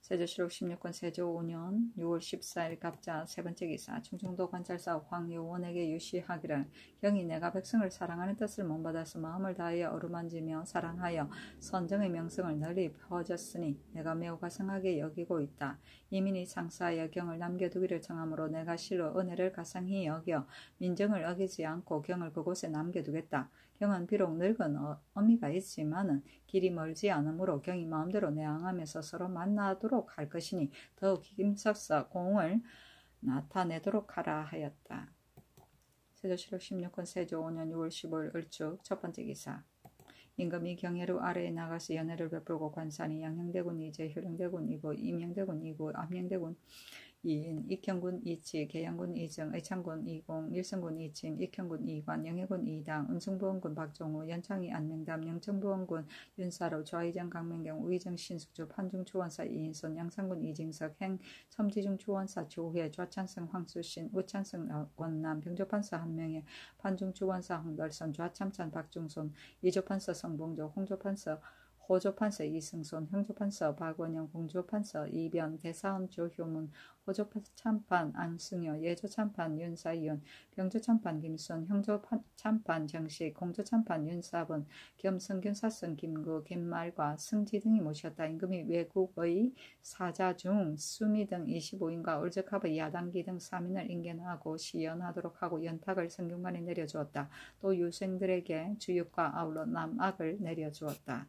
세조실록 16군 세조 5년 6월 14일 갑자 세 번째 기사 충청도 관찰사 황요원에게 유시하기를 경이 내가 백성을 사랑하는 뜻을 못받아서 마음을 다하여 어루만지며 사랑하여 선정의 명성을 널리 퍼졌으니 내가 매우 가상하게 여기고 있다. 이민이 상사하여 경을 남겨두기를 정하므로 내가 실로 은혜를 가상히 여겨 민정을 어기지 않고 경을 그곳에 남겨두겠다. 경은 비록 늙은 어미가 있지만은 길이 멀지 않으므로 경이 마음대로 내항하면서 서로 만나도록 할 것이니 더욱 힘써서 공을 나타내도록 하라 하였다. 세조실록 16권 세조 5년 6월 15일 을축 첫 번째 기사 임금이 경예루 아래에 나가서 연회를 베풀고 관산이 양녕대군 이제 효령대군 이고 임영대군 이고 암영대군 이인 익형군 이치 계양군 이정 의창군 이공 일성군 이침 익형군 이관 영해군 이당 은승부원군 박종우 연창이 안명담 영청부원군 윤사로 좌의정 강명경 우의정 신숙주 판중초원사 이인손 양산군 이징석 행 첨지중초원사 조회 좌찬성 황수신 우찬성 원남 병조판사 한명회 판중초원사 홍달선 좌참찬 박중손 이조판사 성봉조 홍조판사 호조판서 이승손, 형조판서 박원영, 공조판서 이변, 대사원 조효문, 호조참판 안승효, 예조참판 윤사이윤, 병조참판 김순, 형조참판 정식, 공조참판 윤사본, 겸 성균사성 김구, 김말과 승지 등이 모셨다. 임금이 외국의 사자 중 수미 등 25인과 울적합의 야당기 등 3인을 인견하고 시연하도록 하고 연탁을 성균관에 내려주었다. 또 유생들에게 주육과 아울러 남악을 내려주었다.